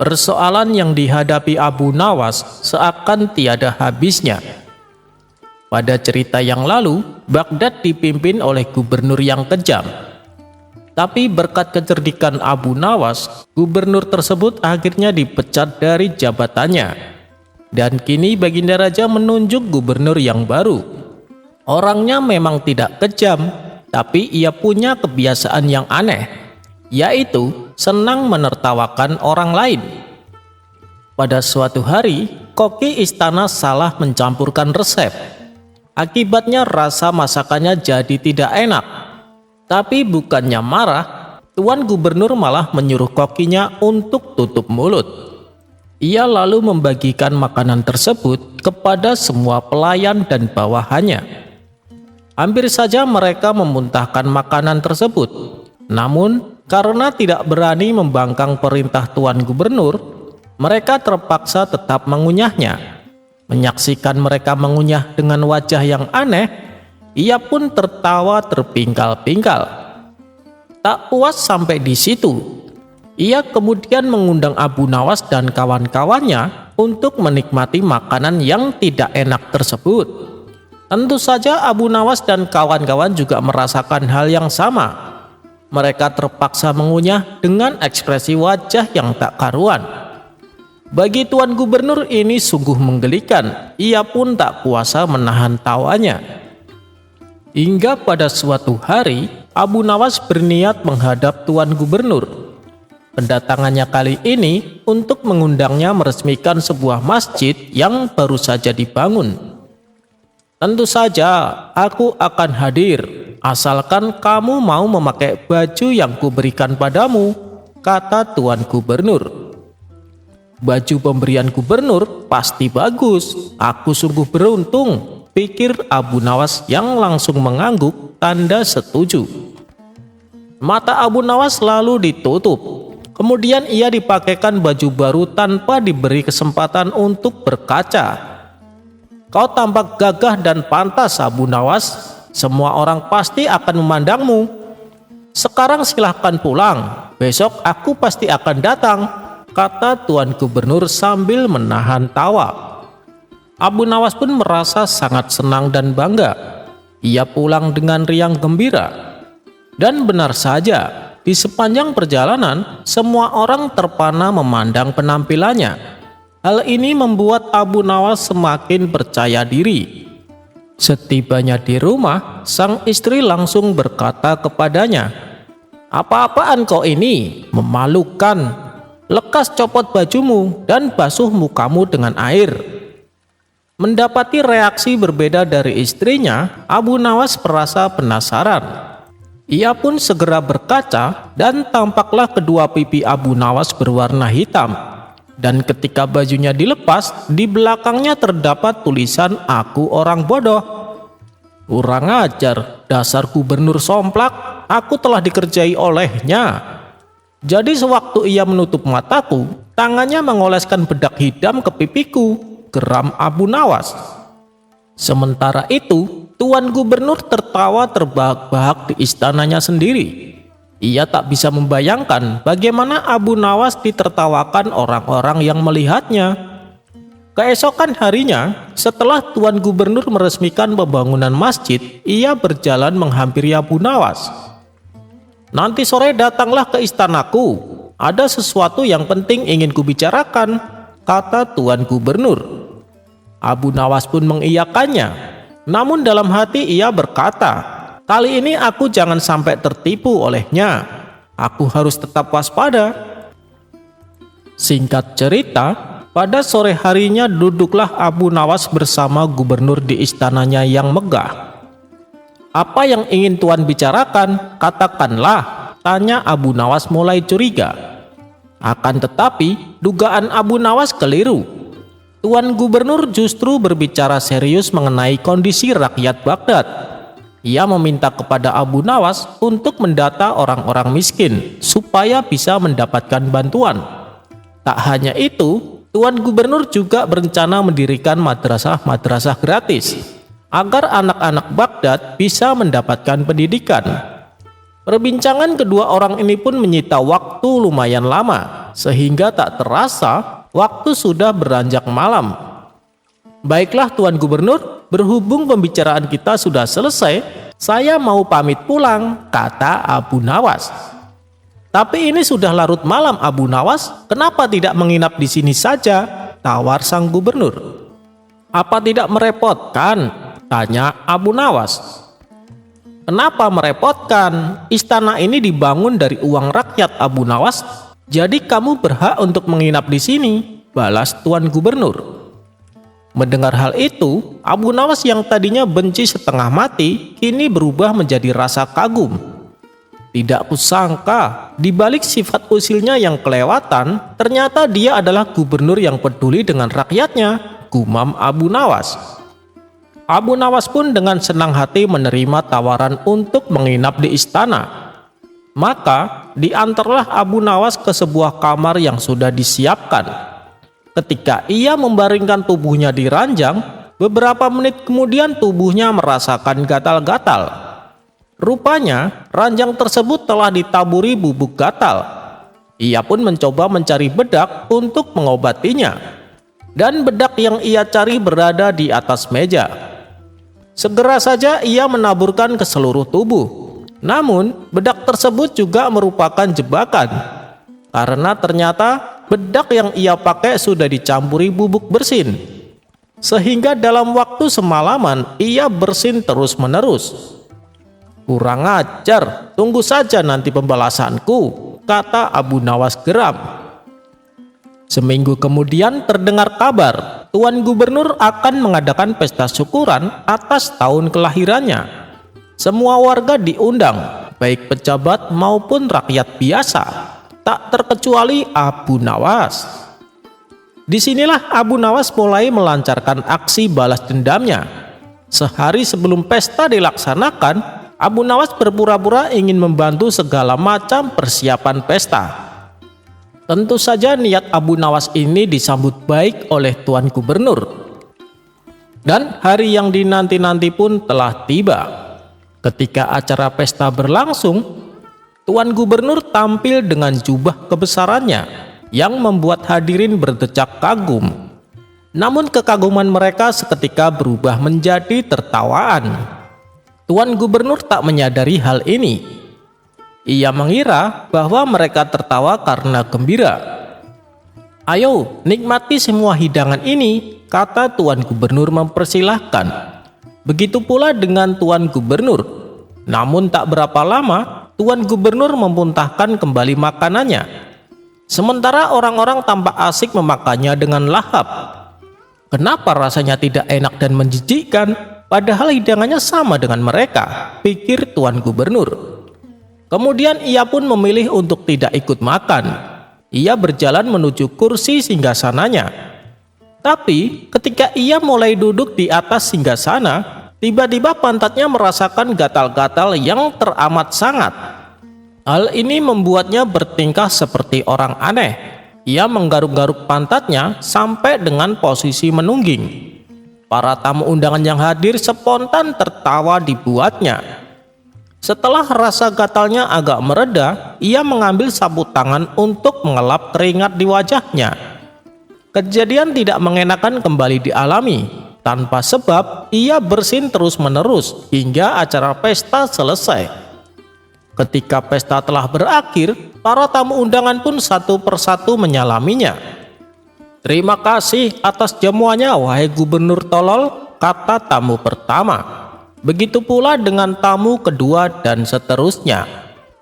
C: persoalan yang dihadapi Abu Nawas seakan tiada habisnya. Pada cerita yang lalu, Baghdad dipimpin oleh gubernur yang kejam. Tapi berkat kecerdikan Abu Nawas, gubernur tersebut akhirnya dipecat dari jabatannya. Dan kini Baginda Raja menunjuk gubernur yang baru. Orangnya memang tidak kejam, tapi ia punya kebiasaan yang aneh, yaitu senang menertawakan orang lain. Pada suatu hari, koki istana salah mencampurkan resep. Akibatnya rasa masakannya jadi tidak enak. Tapi bukannya marah, Tuan Gubernur malah menyuruh kokinya untuk tutup mulut. Ia lalu membagikan makanan tersebut kepada semua pelayan dan bawahannya. Hampir saja mereka memuntahkan makanan tersebut. Namun, karena tidak berani membangkang perintah Tuan Gubernur, mereka terpaksa tetap mengunyahnya. Menyaksikan mereka mengunyah dengan wajah yang aneh, ia pun tertawa terpingkal-pingkal. Tak puas sampai di situ, ia kemudian mengundang Abu Nawas dan kawan-kawannya untuk menikmati makanan yang tidak enak tersebut. Tentu saja Abu Nawas dan kawan-kawan juga merasakan hal yang sama. Mereka terpaksa mengunyah dengan ekspresi wajah yang tak karuan. Bagi Tuan Gubernur ini sungguh menggelikan. Ia pun tak kuasa menahan tawanya. Hingga pada suatu hari, Abu Nawas berniat menghadap Tuan Gubernur. Kedatangannya kali ini untuk mengundangnya meresmikan sebuah masjid yang baru saja dibangun. Tentu saja aku akan hadir, asalkan kamu mau memakai baju yang kuberikan padamu, kata Tuan Gubernur. Baju pemberian gubernur pasti bagus, aku sungguh beruntung, pikir Abu Nawas yang langsung mengangguk tanda setuju. Mata Abu Nawas lalu ditutup. Kemudian ia dipakaikan baju baru tanpa diberi kesempatan untuk berkaca. Kau tampak gagah dan pantas, Abu Nawas. Semua orang pasti akan memandangmu. Sekarang silahkan pulang. Besok aku pasti akan datang, kata Tuan Gubernur sambil menahan tawa. Abu Nawas pun merasa sangat senang dan bangga. Ia pulang dengan riang gembira. Dan benar saja, di sepanjang perjalanan, semua orang terpana memandang penampilannya. Hal ini membuat Abu Nawas semakin percaya diri. Setibanya di rumah, sang istri langsung berkata kepadanya, "Apa-apaan kau ini? Memalukan. Lekas copot bajumu dan basuh mukamu dengan air." Mendapati reaksi berbeda dari istrinya, Abu Nawas merasa penasaran. Ia pun segera berkaca dan tampaklah kedua pipi Abu Nawas berwarna hitam. Dan ketika bajunya dilepas, di belakangnya terdapat tulisan "Aku orang bodoh". Kurang ajar, dasar gubernur somplak, aku telah dikerjai olehnya. Jadi sewaktu ia menutup mataku, tangannya mengoleskan bedak hitam ke pipiku, geram Abu Nawas. Sementara itu, Tuan Gubernur tertawa terbahak-bahak di istananya sendiri. Ia tak bisa membayangkan bagaimana Abu Nawas ditertawakan orang-orang yang melihatnya. Keesokan harinya, setelah Tuan Gubernur meresmikan pembangunan masjid, ia berjalan menghampiri Abu Nawas. "Nanti sore datanglah ke istanaku. Ada sesuatu yang penting ingin kubicarakan," kata Tuan Gubernur. Abu Nawas pun mengiyakannya. Namun dalam hati ia berkata, "Kali ini aku jangan sampai tertipu olehnya. Aku harus tetap waspada." Singkat cerita, pada sore harinya duduklah Abu Nawas bersama gubernur di istananya yang megah. "Apa yang ingin Tuan bicarakan? Katakanlah," tanya Abu Nawas mulai curiga. Akan tetapi, dugaan Abu Nawas keliru. Tuan Gubernur justru berbicara serius mengenai kondisi rakyat Baghdad. Ia meminta kepada Abu Nawas untuk mendata orang-orang miskin supaya bisa mendapatkan bantuan. Tak hanya itu, Tuan Gubernur juga berencana mendirikan madrasah-madrasah gratis agar anak-anak Baghdad bisa mendapatkan pendidikan. Perbincangan kedua orang ini pun menyita waktu lumayan lama. sehingga tak terasa waktu sudah beranjak malam. Baiklah Tuan Gubernur, berhubung pembicaraan kita sudah selesai, saya mau pamit pulang, kata Abu Nawas. Tapi ini sudah larut malam Abu Nawas, kenapa tidak menginap di sini saja? Tawar sang gubernur. Apa tidak merepotkan? Tanya Abu Nawas. Kenapa merepotkan? Istana ini dibangun dari uang rakyat Abu Nawas, jadi kamu berhak untuk menginap di sini, balas Tuan Gubernur. Mendengar hal itu, Abu Nawas yang tadinya benci setengah mati, kini berubah menjadi rasa kagum. Tidak kusangka, di balik sifat usilnya yang kelewatan, ternyata dia adalah gubernur yang peduli dengan rakyatnya, gumam Abu Nawas. Abu Nawas pun dengan senang hati menerima tawaran untuk menginap di istana. Maka, diantarlah Abu Nawas ke sebuah kamar yang sudah disiapkan. Ketika ia membaringkan tubuhnya di ranjang, beberapa menit kemudian tubuhnya merasakan gatal-gatal. Rupanya, ranjang tersebut telah ditaburi bubuk gatal. Ia pun mencoba mencari bedak untuk mengobatinya. Dan bedak yang ia cari berada di atas meja. Segera saja ia menaburkan ke seluruh tubuh. Namun, bedak tersebut juga merupakan jebakan. Karena ternyata bedak yang ia pakai sudah dicampuri bubuk bersin. Sehingga dalam waktu semalaman ia bersin terus-menerus. Kurang ajar, tunggu saja nanti pembalasanku, kata Abu Nawas geram. Seminggu kemudian terdengar kabar, Tuan Gubernur akan mengadakan pesta syukuran atas tahun kelahirannya. Semua warga diundang, baik pejabat maupun rakyat biasa, tak terkecuali Abu Nawas. Disinilah Abu Nawas mulai melancarkan aksi balas dendamnya. Sehari sebelum pesta dilaksanakan, Abu Nawas berpura-pura ingin membantu segala macam persiapan pesta. Tentu saja niat Abu Nawas ini disambut baik oleh Tuan Gubernur. Dan hari yang dinanti-nanti pun telah tiba. Ketika acara pesta berlangsung, Tuan Gubernur tampil dengan jubah kebesarannya yang membuat hadirin berdecak kagum. Namun kekaguman mereka seketika berubah menjadi tertawaan. Tuan Gubernur tak menyadari hal ini. Ia mengira bahwa mereka tertawa karena gembira. Ayo, nikmati semua hidangan ini, kata Tuan Gubernur mempersilahkan. Begitu pula dengan Tuan Gubernur. Namun tak berapa lama, Tuan Gubernur memuntahkan kembali makanannya. Sementara orang-orang tampak asik memakannya dengan lahap. Kenapa rasanya tidak enak dan menjijikkan? Padahal hidangannya sama dengan mereka, pikir Tuan Gubernur. Kemudian ia pun memilih untuk tidak ikut makan. Ia berjalan menuju kursi singgasananya. Tapi ketika ia mulai duduk di atas singgasana, tiba-tiba pantatnya merasakan gatal-gatal yang teramat sangat. Hal ini membuatnya bertingkah seperti orang aneh. Ia menggaruk-garuk pantatnya sampai dengan posisi menungging. Para tamu undangan yang hadir spontan tertawa dibuatnya. Setelah rasa gatalnya agak mereda, ia mengambil sapu tangan untuk mengelap keringat di wajahnya. Kejadian tidak mengenakan kembali dialami. Tanpa sebab, ia bersin terus-menerus hingga acara pesta selesai. Ketika pesta telah berakhir, para tamu undangan pun satu persatu menyalaminya. Terima kasih atas jamuannya, wahai Gubernur tolol, kata tamu pertama. Begitu pula dengan tamu kedua dan seterusnya.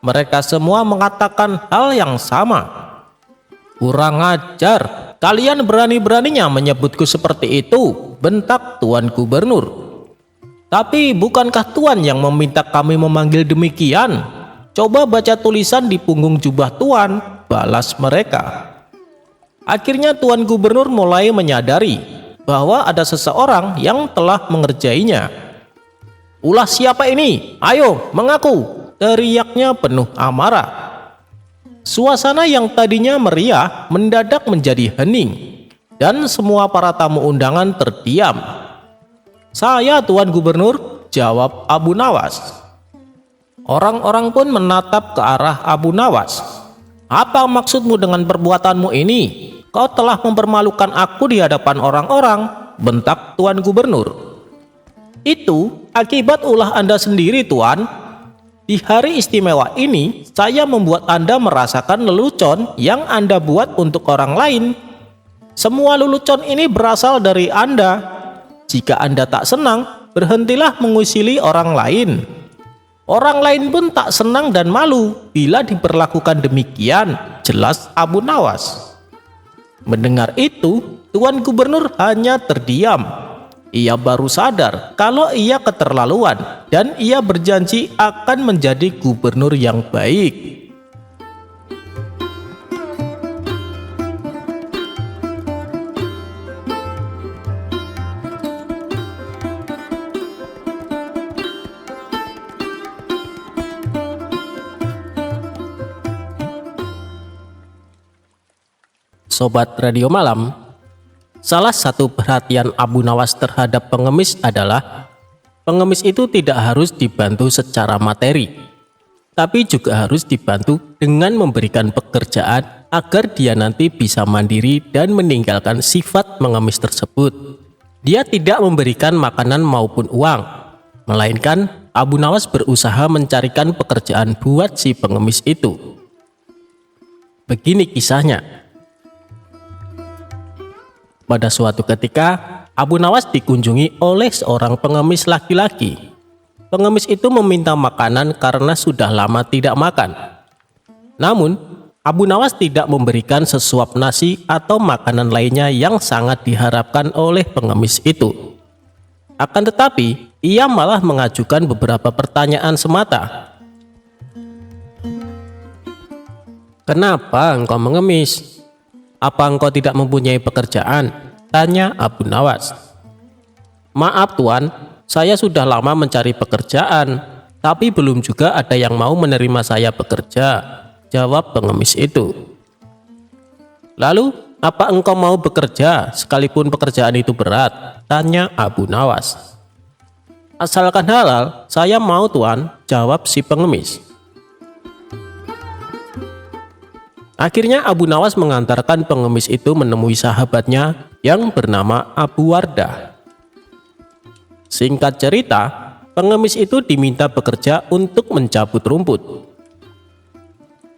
C: Mereka semua mengatakan hal yang sama. Kurang ajar, kalian berani-beraninya menyebutku seperti itu, bentak Tuan Gubernur. Tapi bukankah Tuan yang meminta kami memanggil demikian? Coba baca tulisan di punggung jubah Tuan, balas mereka. Akhirnya Tuan Gubernur mulai menyadari bahwa ada seseorang yang telah mengerjainya. Ulah siapa ini? Ayo, mengaku! Teriaknya penuh amarah. Suasana yang tadinya meriah mendadak menjadi hening. Dan semua para tamu undangan terdiam. Saya Tuan Gubernur, jawab Abu Nawas. Orang-orang pun menatap ke arah Abu Nawas. "Apa maksudmu dengan perbuatanmu ini? Kau telah mempermalukan aku di hadapan orang-orang," bentak Tuan Gubernur. "Itu akibat ulah Anda sendiri, Tuan. Di hari istimewa ini, saya membuat Anda merasakan lelucon yang Anda buat untuk orang lain. Semua lelucon ini berasal dari Anda. Jika Anda tak senang, berhentilah mengusili orang lain. Orang lain pun tak senang dan malu bila diperlakukan demikian," jelas Abu Nawas. Mendengar itu, Tuan Gubernur hanya terdiam. Ia baru sadar kalau ia keterlaluan dan ia berjanji akan menjadi gubernur yang baik. Sobat Radio Malam, salah satu perhatian Abu Nawas terhadap pengemis adalah pengemis itu tidak harus dibantu secara materi, tapi juga harus dibantu dengan memberikan pekerjaan agar dia nanti bisa mandiri dan meninggalkan sifat mengemis tersebut. Dia tidak memberikan makanan maupun uang, melainkan Abu Nawas berusaha mencarikan pekerjaan buat si pengemis itu. Begini kisahnya. Pada suatu ketika, Abu Nawas dikunjungi oleh seorang pengemis laki-laki. Pengemis itu meminta makanan karena sudah lama tidak makan. Namun, Abu Nawas tidak memberikan sesuap nasi atau makanan lainnya yang sangat diharapkan oleh pengemis itu. Akan tetapi, ia malah mengajukan beberapa pertanyaan semata. "Kenapa engkau mengemis? Apa engkau tidak mempunyai pekerjaan?" tanya Abu Nawas. "Maaf Tuan, saya sudah lama mencari pekerjaan, tapi belum juga ada yang mau menerima saya bekerja," jawab pengemis itu. "Lalu, apa engkau mau bekerja sekalipun pekerjaan itu berat?" tanya Abu Nawas. "Asalkan halal, saya mau Tuan," jawab si pengemis. Akhirnya Abu Nawas mengantarkan pengemis itu menemui sahabatnya yang bernama Abu Wardah. Singkat cerita, pengemis itu diminta bekerja untuk mencabut rumput.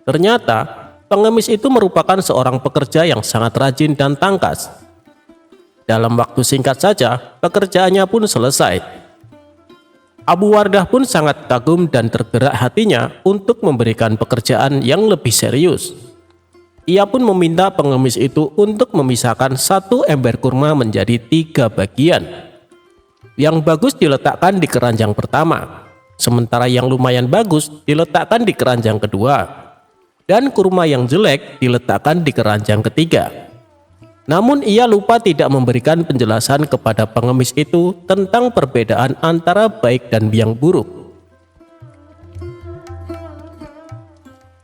C: Ternyata, pengemis itu merupakan seorang pekerja yang sangat rajin dan tangkas. Dalam waktu singkat saja, pekerjaannya pun selesai. Abu Wardah pun sangat kagum dan tergerak hatinya untuk memberikan pekerjaan yang lebih serius. Ia pun meminta pengemis itu untuk memisahkan satu ember kurma menjadi 3 bagian. Yang bagus diletakkan di keranjang pertama, sementara yang lumayan bagus diletakkan di keranjang kedua, dan kurma yang jelek diletakkan di keranjang ketiga. Namun ia lupa tidak memberikan penjelasan kepada pengemis itu tentang perbedaan antara baik dan yang buruk.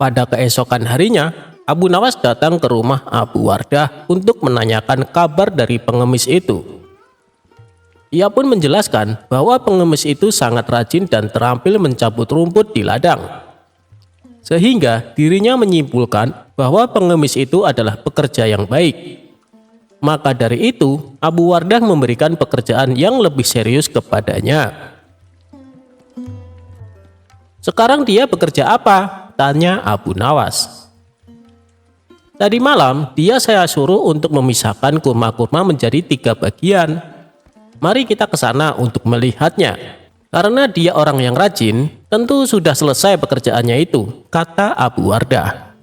C: Pada keesokan harinya, Abu Nawas datang ke rumah Abu Wardah untuk menanyakan kabar dari pengemis itu. Ia pun menjelaskan bahwa pengemis itu sangat rajin dan terampil mencabut rumput di ladang. Sehingga dirinya menyimpulkan bahwa pengemis itu adalah pekerja yang baik. Maka dari itu, Abu Wardah memberikan pekerjaan yang lebih serius kepadanya. "Sekarang dia bekerja apa?" tanya Abu Nawas. "Tadi malam dia saya suruh untuk memisahkan kurma-kurma menjadi 3 bagian. Mari kita ke sana untuk melihatnya. Karena dia orang yang rajin, tentu sudah selesai pekerjaannya itu," kata Abu Wardah.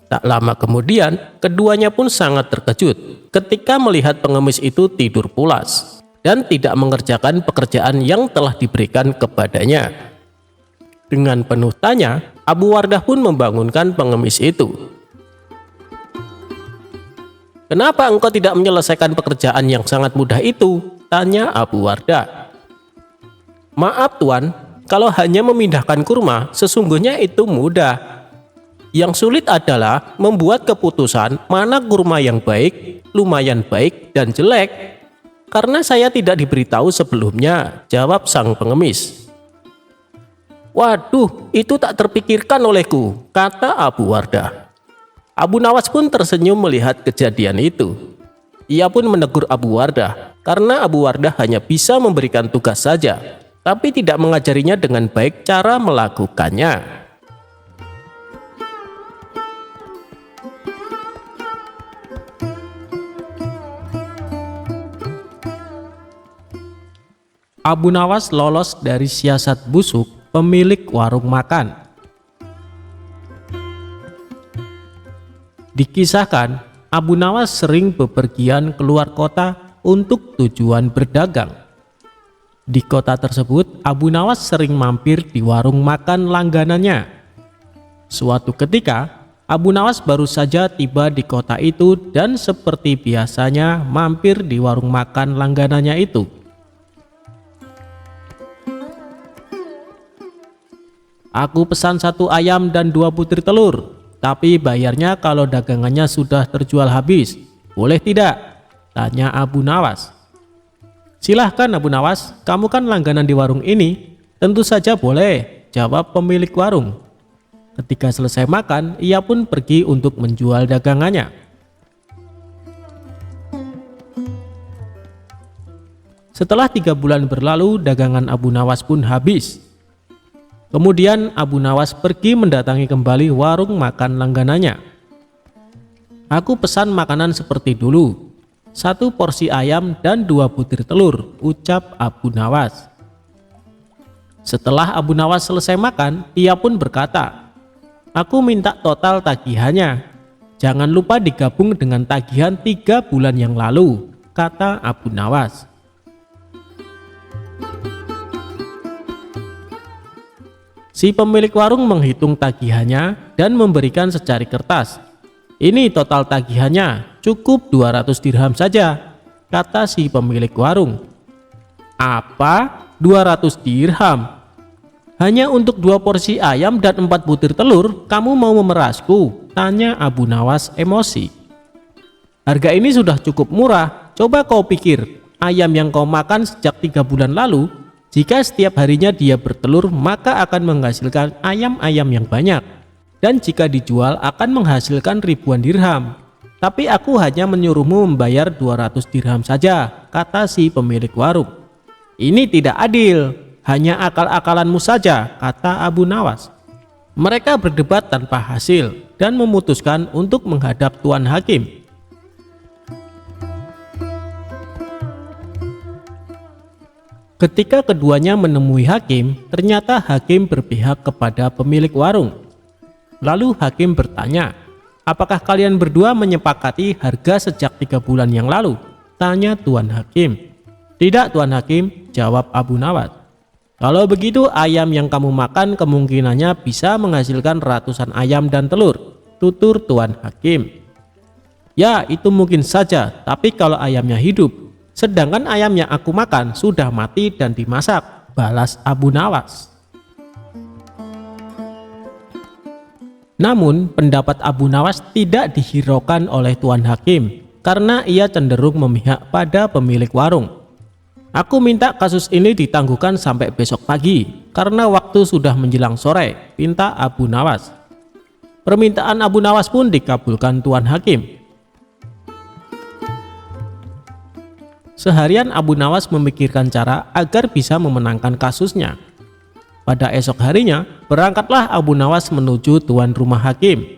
C: Tak lama kemudian, keduanya pun sangat terkejut ketika melihat pengemis itu tidur pulas dan tidak mengerjakan pekerjaan yang telah diberikan kepadanya. Dengan penuh tanya, Abu Wardah pun membangunkan pengemis itu. "Kenapa engkau tidak menyelesaikan pekerjaan yang sangat mudah itu?" tanya Abu Wardah. "Maaf Tuan, kalau hanya memindahkan kurma, sesungguhnya itu mudah. Yang sulit adalah membuat keputusan mana kurma yang baik, lumayan baik, dan jelek. Karena saya tidak diberitahu sebelumnya," jawab sang pengemis. "Waduh, itu tak terpikirkan olehku," kata Abu Wardah. Abu Nawas pun tersenyum melihat kejadian itu. Ia pun menegur Abu Wardah karena Abu Wardah hanya bisa memberikan tugas saja, tapi tidak mengajarinya dengan baik cara melakukannya.
B: Abu Nawas lolos dari siasat busuk pemilik warung makan. Dikisahkan, Abu Nawas sering bepergian keluar kota untuk tujuan berdagang. Di kota tersebut, Abu Nawas sering mampir di warung makan langganannya. Suatu ketika, Abu Nawas baru saja tiba di kota itu dan seperti biasanya mampir di warung makan langganannya itu. "Aku pesan 1 ayam dan 2 butir telur, tapi bayarnya kalau dagangannya sudah terjual habis. Boleh tidak?" tanya Abu Nawas. "Silahkan Abu Nawas, kamu kan langganan di warung ini." "Tentu saja boleh," jawab pemilik warung. Ketika selesai makan, ia pun pergi untuk menjual dagangannya. Setelah 3 bulan berlalu, dagangan Abu Nawas pun habis. Kemudian Abu Nawas pergi mendatangi kembali warung makan langganannya. "Aku pesan makanan seperti dulu, 1 porsi ayam dan 2 butir telur," ucap Abu Nawas. Setelah Abu Nawas selesai makan, ia pun berkata, "Aku minta total tagihannya. Jangan lupa digabung dengan tagihan 3 bulan yang lalu," kata Abu Nawas. Si pemilik warung menghitung tagihannya dan memberikan secari kertas. "Ini total tagihannya, cukup 200 dirham saja," kata si pemilik warung. "Apa? 200 dirham? Hanya untuk 2 porsi ayam dan 4 butir telur, kamu mau memerasku?" tanya Abu Nawas emosi. "Harga ini sudah cukup murah. Coba kau pikir, ayam yang kau makan sejak 3 bulan lalu, jika setiap harinya dia bertelur, maka akan menghasilkan ayam-ayam yang banyak. Dan jika dijual akan menghasilkan ribuan dirham. Tapi aku hanya menyuruhmu membayar 200 dirham saja," kata si pemilik warung. "Ini tidak adil, hanya akal-akalanmu saja," kata Abu Nawas. Mereka berdebat tanpa hasil dan memutuskan untuk menghadap Tuan Hakim. Ketika keduanya menemui hakim, ternyata hakim berpihak kepada pemilik warung. Lalu hakim bertanya, "Apakah kalian berdua menyepakati harga sejak 3 bulan yang lalu?" tanya Tuan Hakim. "Tidak Tuan Hakim," jawab Abu Nawas. "Kalau begitu ayam yang kamu makan kemungkinannya bisa menghasilkan ratusan ayam dan telur," tutur Tuan Hakim. "Ya, itu mungkin saja, tapi kalau ayamnya hidup. Sedangkan ayam yang aku makan sudah mati dan dimasak," balas Abu Nawas. Namun pendapat Abu Nawas tidak dihiraukan oleh Tuan Hakim karena ia cenderung memihak pada pemilik warung. "Aku minta kasus ini ditangguhkan sampai besok pagi karena waktu sudah menjelang sore," pinta Abu Nawas. Permintaan Abu Nawas pun dikabulkan Tuan Hakim. Seharian Abu Nawas memikirkan cara agar bisa memenangkan kasusnya. Pada esok harinya, berangkatlah Abu Nawas menuju tuan rumah hakim.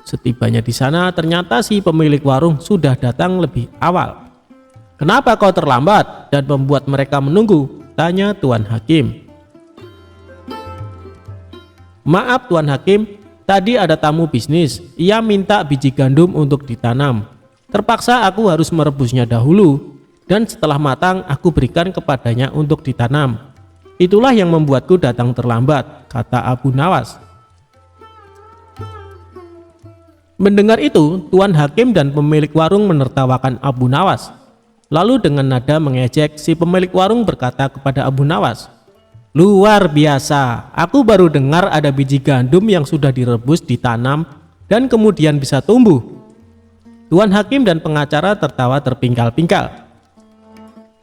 B: Setibanya di sana, ternyata si pemilik warung sudah datang lebih awal. "Kenapa kau terlambat dan membuat mereka menunggu?" tanya Tuan Hakim. "Maaf Tuan Hakim, tadi ada tamu bisnis. Ia minta biji gandum untuk ditanam. Terpaksa aku harus merebusnya dahulu, dan setelah matang aku berikan kepadanya untuk ditanam. Itulah yang membuatku datang terlambat," kata Abu Nawas. Mendengar itu, Tuan Hakim dan pemilik warung menertawakan Abu Nawas. Lalu dengan nada mengejek, si pemilik warung berkata kepada Abu Nawas, "Luar biasa, aku baru dengar ada biji gandum yang sudah direbus, ditanam, dan kemudian bisa tumbuh." Tuan Hakim dan pengacara tertawa terpingkal-pingkal.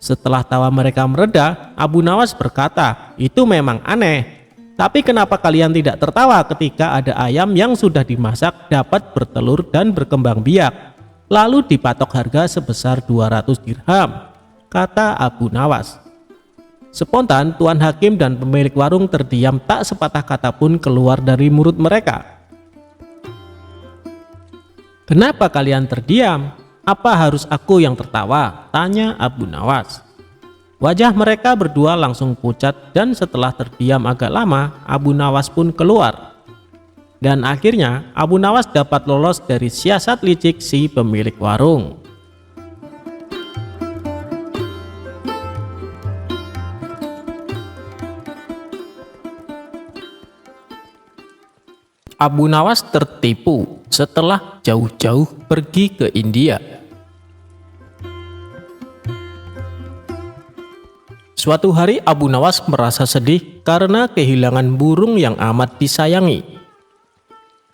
C: Setelah tawa mereka mereda, Abu Nawas berkata, "Itu memang aneh. Tapi kenapa kalian tidak tertawa ketika ada ayam yang sudah dimasak dapat bertelur dan berkembang biak, lalu dipatok harga sebesar 200 dirham?" kata Abu Nawas. Spontan, Tuan Hakim dan pemilik warung terdiam, tak sepatah kata pun keluar dari mulut mereka. "Kenapa kalian terdiam? Apa harus aku yang tertawa?" tanya Abu Nawas. Wajah mereka berdua langsung pucat dan setelah terdiam agak lama, Abu Nawas pun keluar. Dan akhirnya Abu Nawas dapat lolos dari siasat licik si pemilik warung. Abu Nawas tertipu setelah jauh-jauh pergi ke India. Suatu hari Abu Nawas merasa sedih karena kehilangan burung yang amat disayangi.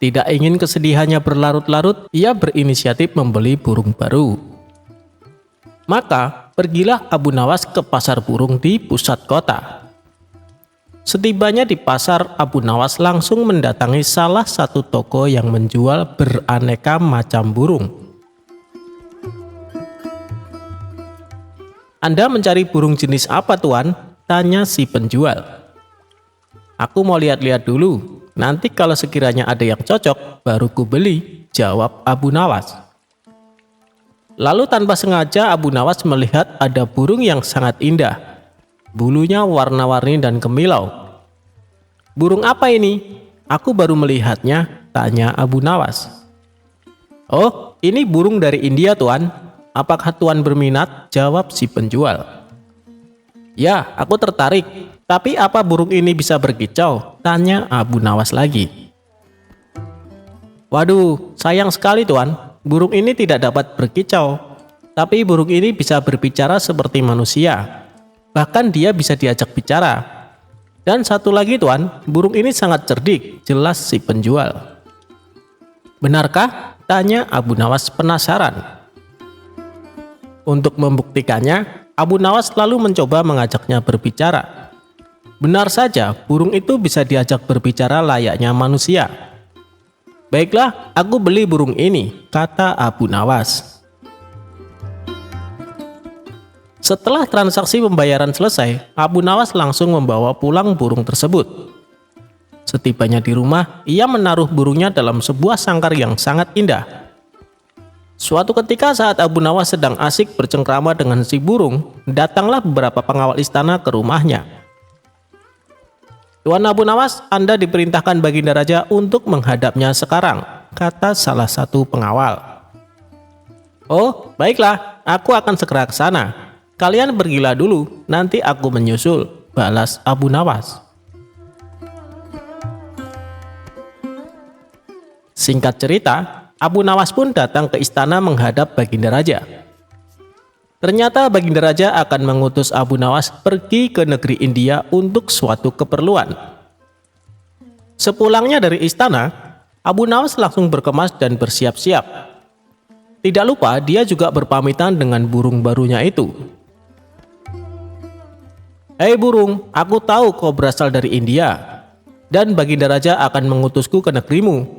C: Tidak ingin kesedihannya berlarut-larut, ia berinisiatif membeli burung baru. Maka pergilah Abu Nawas ke pasar burung di pusat kota. Setibanya di pasar, Abu Nawas langsung mendatangi salah satu toko yang menjual beraneka macam burung. "Anda mencari burung jenis apa, Tuan?" tanya si penjual. "Aku mau lihat-lihat dulu. Nanti kalau sekiranya ada yang cocok, baru ku beli," jawab Abu Nawas. Lalu tanpa sengaja Abu Nawas melihat ada burung yang sangat indah. Bulunya warna-warni dan kemilau. "Burung apa ini? Aku baru melihatnya," tanya Abu Nawas. "Oh, ini burung dari India, Tuan. Apakah Tuan berminat?" jawab si penjual. "Ya, aku tertarik. Tapi apa burung ini bisa berkicau?" tanya Abu Nawas lagi. "Waduh, sayang sekali, Tuan. Burung ini tidak dapat berkicau. Tapi burung ini bisa berbicara seperti manusia. Bahkan dia bisa diajak bicara. Dan satu lagi, Tuan, burung ini sangat cerdik," jelas si penjual. "Benarkah?" tanya Abu Nawas penasaran. Untuk membuktikannya, Abu Nawas lalu mencoba mengajaknya berbicara. Benar saja, burung itu bisa diajak berbicara layaknya manusia. "Baiklah, aku beli burung ini," kata Abu Nawas. Setelah transaksi pembayaran selesai, Abu Nawas langsung membawa pulang burung tersebut. Setibanya di rumah, ia menaruh burungnya dalam sebuah sangkar yang sangat indah. Suatu ketika saat Abu Nawas sedang asik bercengkrama dengan si burung, datanglah beberapa pengawal istana ke rumahnya. "Tuan Abu Nawas, Anda diperintahkan Baginda Raja untuk menghadapnya sekarang," kata salah satu pengawal. "Oh, baiklah, aku akan segera ke sana. Kalian pergilah dulu, nanti aku menyusul," balas Abu Nawas. Singkat cerita, Abu Nawas pun datang ke istana menghadap Baginda Raja. Ternyata Baginda Raja akan mengutus Abu Nawas pergi ke negeri India untuk suatu keperluan. Sepulangnya dari istana, Abu Nawas langsung berkemas dan bersiap-siap. Tidak lupa dia juga berpamitan dengan burung barunya itu. "Hei burung, aku tahu kau berasal dari India, dan Baginda Raja akan mengutusku ke negerimu.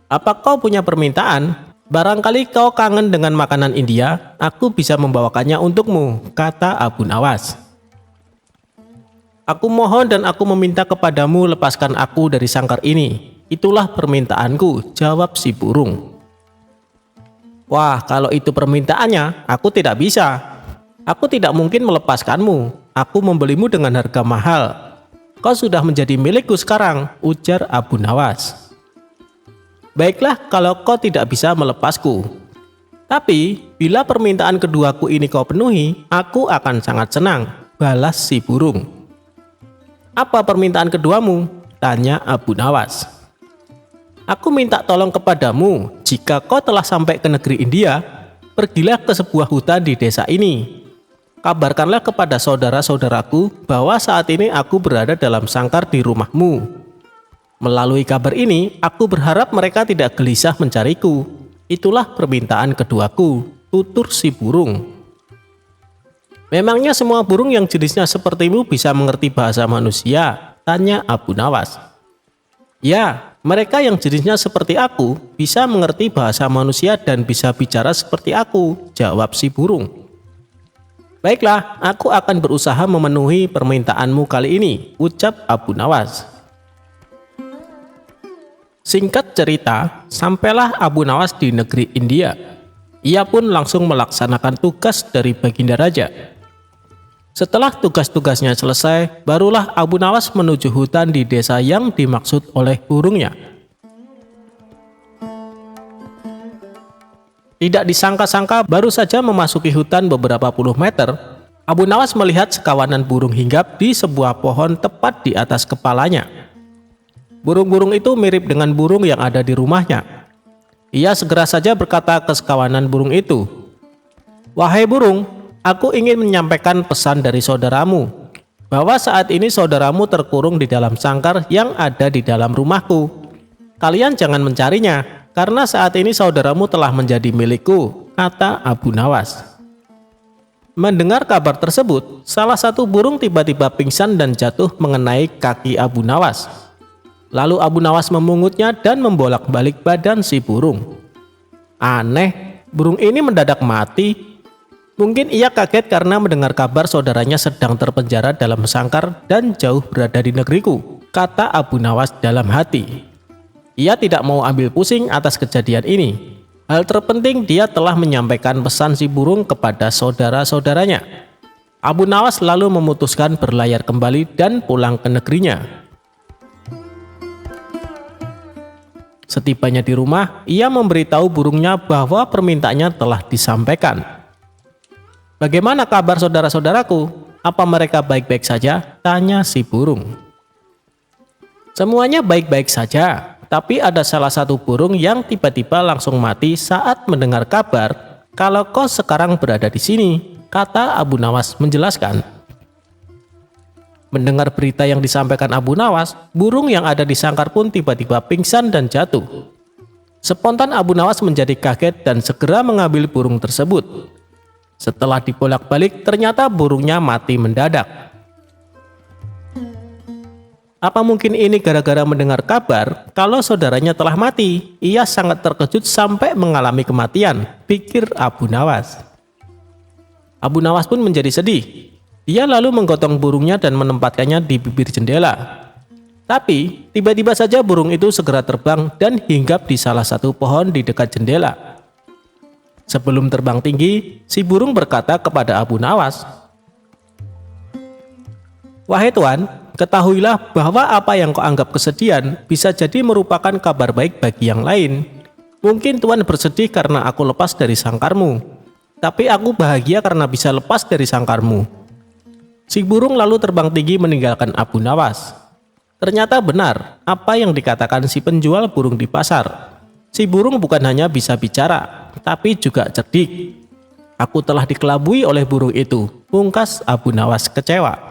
C: Apa kau punya permintaan? Barangkali kau kangen dengan makanan India, aku bisa membawakannya untukmu," kata Abu Nawas. "Aku mohon dan aku meminta kepadamu, lepaskan aku dari sangkar ini. Itulah permintaanku," jawab si burung. "Wah, kalau itu permintaannya, aku tidak bisa. Aku tidak mungkin melepaskanmu. Aku membelimu dengan harga mahal. Kau sudah menjadi milikku sekarang," ujar Abu Nawas. "Baiklah kalau kau tidak bisa melepasku. Tapi bila permintaan keduaku ini kau penuhi, aku akan sangat senang," balas si burung. "Apa permintaan keduamu?" tanya Abu Nawas. "Aku minta tolong kepadamu, jika kau telah sampai ke negeri India, pergilah ke sebuah hutan di desa ini. Kabarkanlah kepada saudara-saudaraku bahwa saat ini aku berada dalam sangkar di rumahmu. Melalui kabar ini, aku berharap mereka tidak gelisah mencariku. Itulah permintaan keduaku," tutur si burung. Memangnya semua burung yang jenisnya sepertimu bisa mengerti bahasa manusia? Tanya Abu Nawas. Ya, mereka yang jenisnya seperti aku bisa mengerti bahasa manusia dan bisa bicara seperti aku, jawab si burung. Baiklah, aku akan berusaha memenuhi permintaanmu kali ini, ucap Abu Nawas. Singkat cerita, sampailah Abu Nawas di negeri India. Ia pun langsung melaksanakan tugas dari Baginda Raja. Setelah tugas-tugasnya selesai, barulah Abu Nawas menuju hutan di desa yang dimaksud oleh burungnya. Tidak disangka-sangka, baru saja memasuki hutan beberapa puluh meter, Abu Nawas melihat sekawanan burung hinggap di sebuah pohon tepat di atas kepalanya. Burung-burung itu mirip dengan burung yang ada di rumahnya. Ia segera saja berkata ke sekawanan burung itu, "Wahai burung, aku ingin menyampaikan pesan dari saudaramu, bahwa saat ini saudaramu terkurung di dalam sangkar yang ada di dalam rumahku. Kalian jangan mencarinya, karena saat ini saudaramu telah menjadi milikku," kata Abu Nawas. Mendengar kabar tersebut, salah satu burung tiba-tiba pingsan dan jatuh mengenai kaki Abu Nawas. Lalu Abu Nawas memungutnya dan membolak-balik badan si burung. Aneh, burung ini mendadak mati. Mungkin ia kaget karena mendengar kabar saudaranya sedang terpenjara dalam sangkar dan jauh berada di negeriku, kata Abu Nawas dalam hati. Ia tidak mau ambil pusing atas kejadian ini. Hal terpenting, dia telah menyampaikan pesan si burung kepada saudara-saudaranya. Abu Nawas lalu memutuskan berlayar kembali dan pulang ke negerinya. Setibanya di rumah, ia memberitahu burungnya bahwa permintaannya telah disampaikan. "Bagaimana kabar saudara-saudaraku? Apa mereka baik-baik saja?" tanya si burung. "Semuanya baik-baik saja, tapi ada salah satu burung yang tiba-tiba langsung mati saat mendengar kabar kalau kau sekarang berada di sini," kata Abu Nawas menjelaskan. Mendengar berita yang disampaikan Abu Nawas, burung yang ada di sangkar pun tiba-tiba pingsan dan jatuh. Spontan Abu Nawas menjadi kaget dan segera mengambil burung tersebut. Setelah dibolak-balik, ternyata burungnya mati mendadak. Apa mungkin ini gara-gara mendengar kabar kalau saudaranya telah mati? Ia sangat terkejut sampai mengalami kematian, pikir Abu Nawas. Abu Nawas pun menjadi sedih. Dia lalu menggotong burungnya dan menempatkannya di bibir jendela. Tapi, tiba-tiba saja burung itu segera terbang dan hinggap di salah satu pohon di dekat jendela. Sebelum terbang tinggi, si burung berkata kepada Abu Nawas, "Wahai Tuan, ketahuilah bahwa apa yang kau anggap kesedihan bisa jadi merupakan kabar baik bagi yang lain. Mungkin Tuan bersedih karena aku lepas dari sangkarmu, tapi aku bahagia karena bisa lepas dari sangkarmu." Si burung lalu terbang tinggi meninggalkan Abu Nawas. Ternyata benar apa yang dikatakan si penjual burung di pasar. Si burung bukan hanya bisa bicara, tapi juga cerdik. "Aku telah dikelabui oleh burung itu," pungkas Abu Nawas kecewa.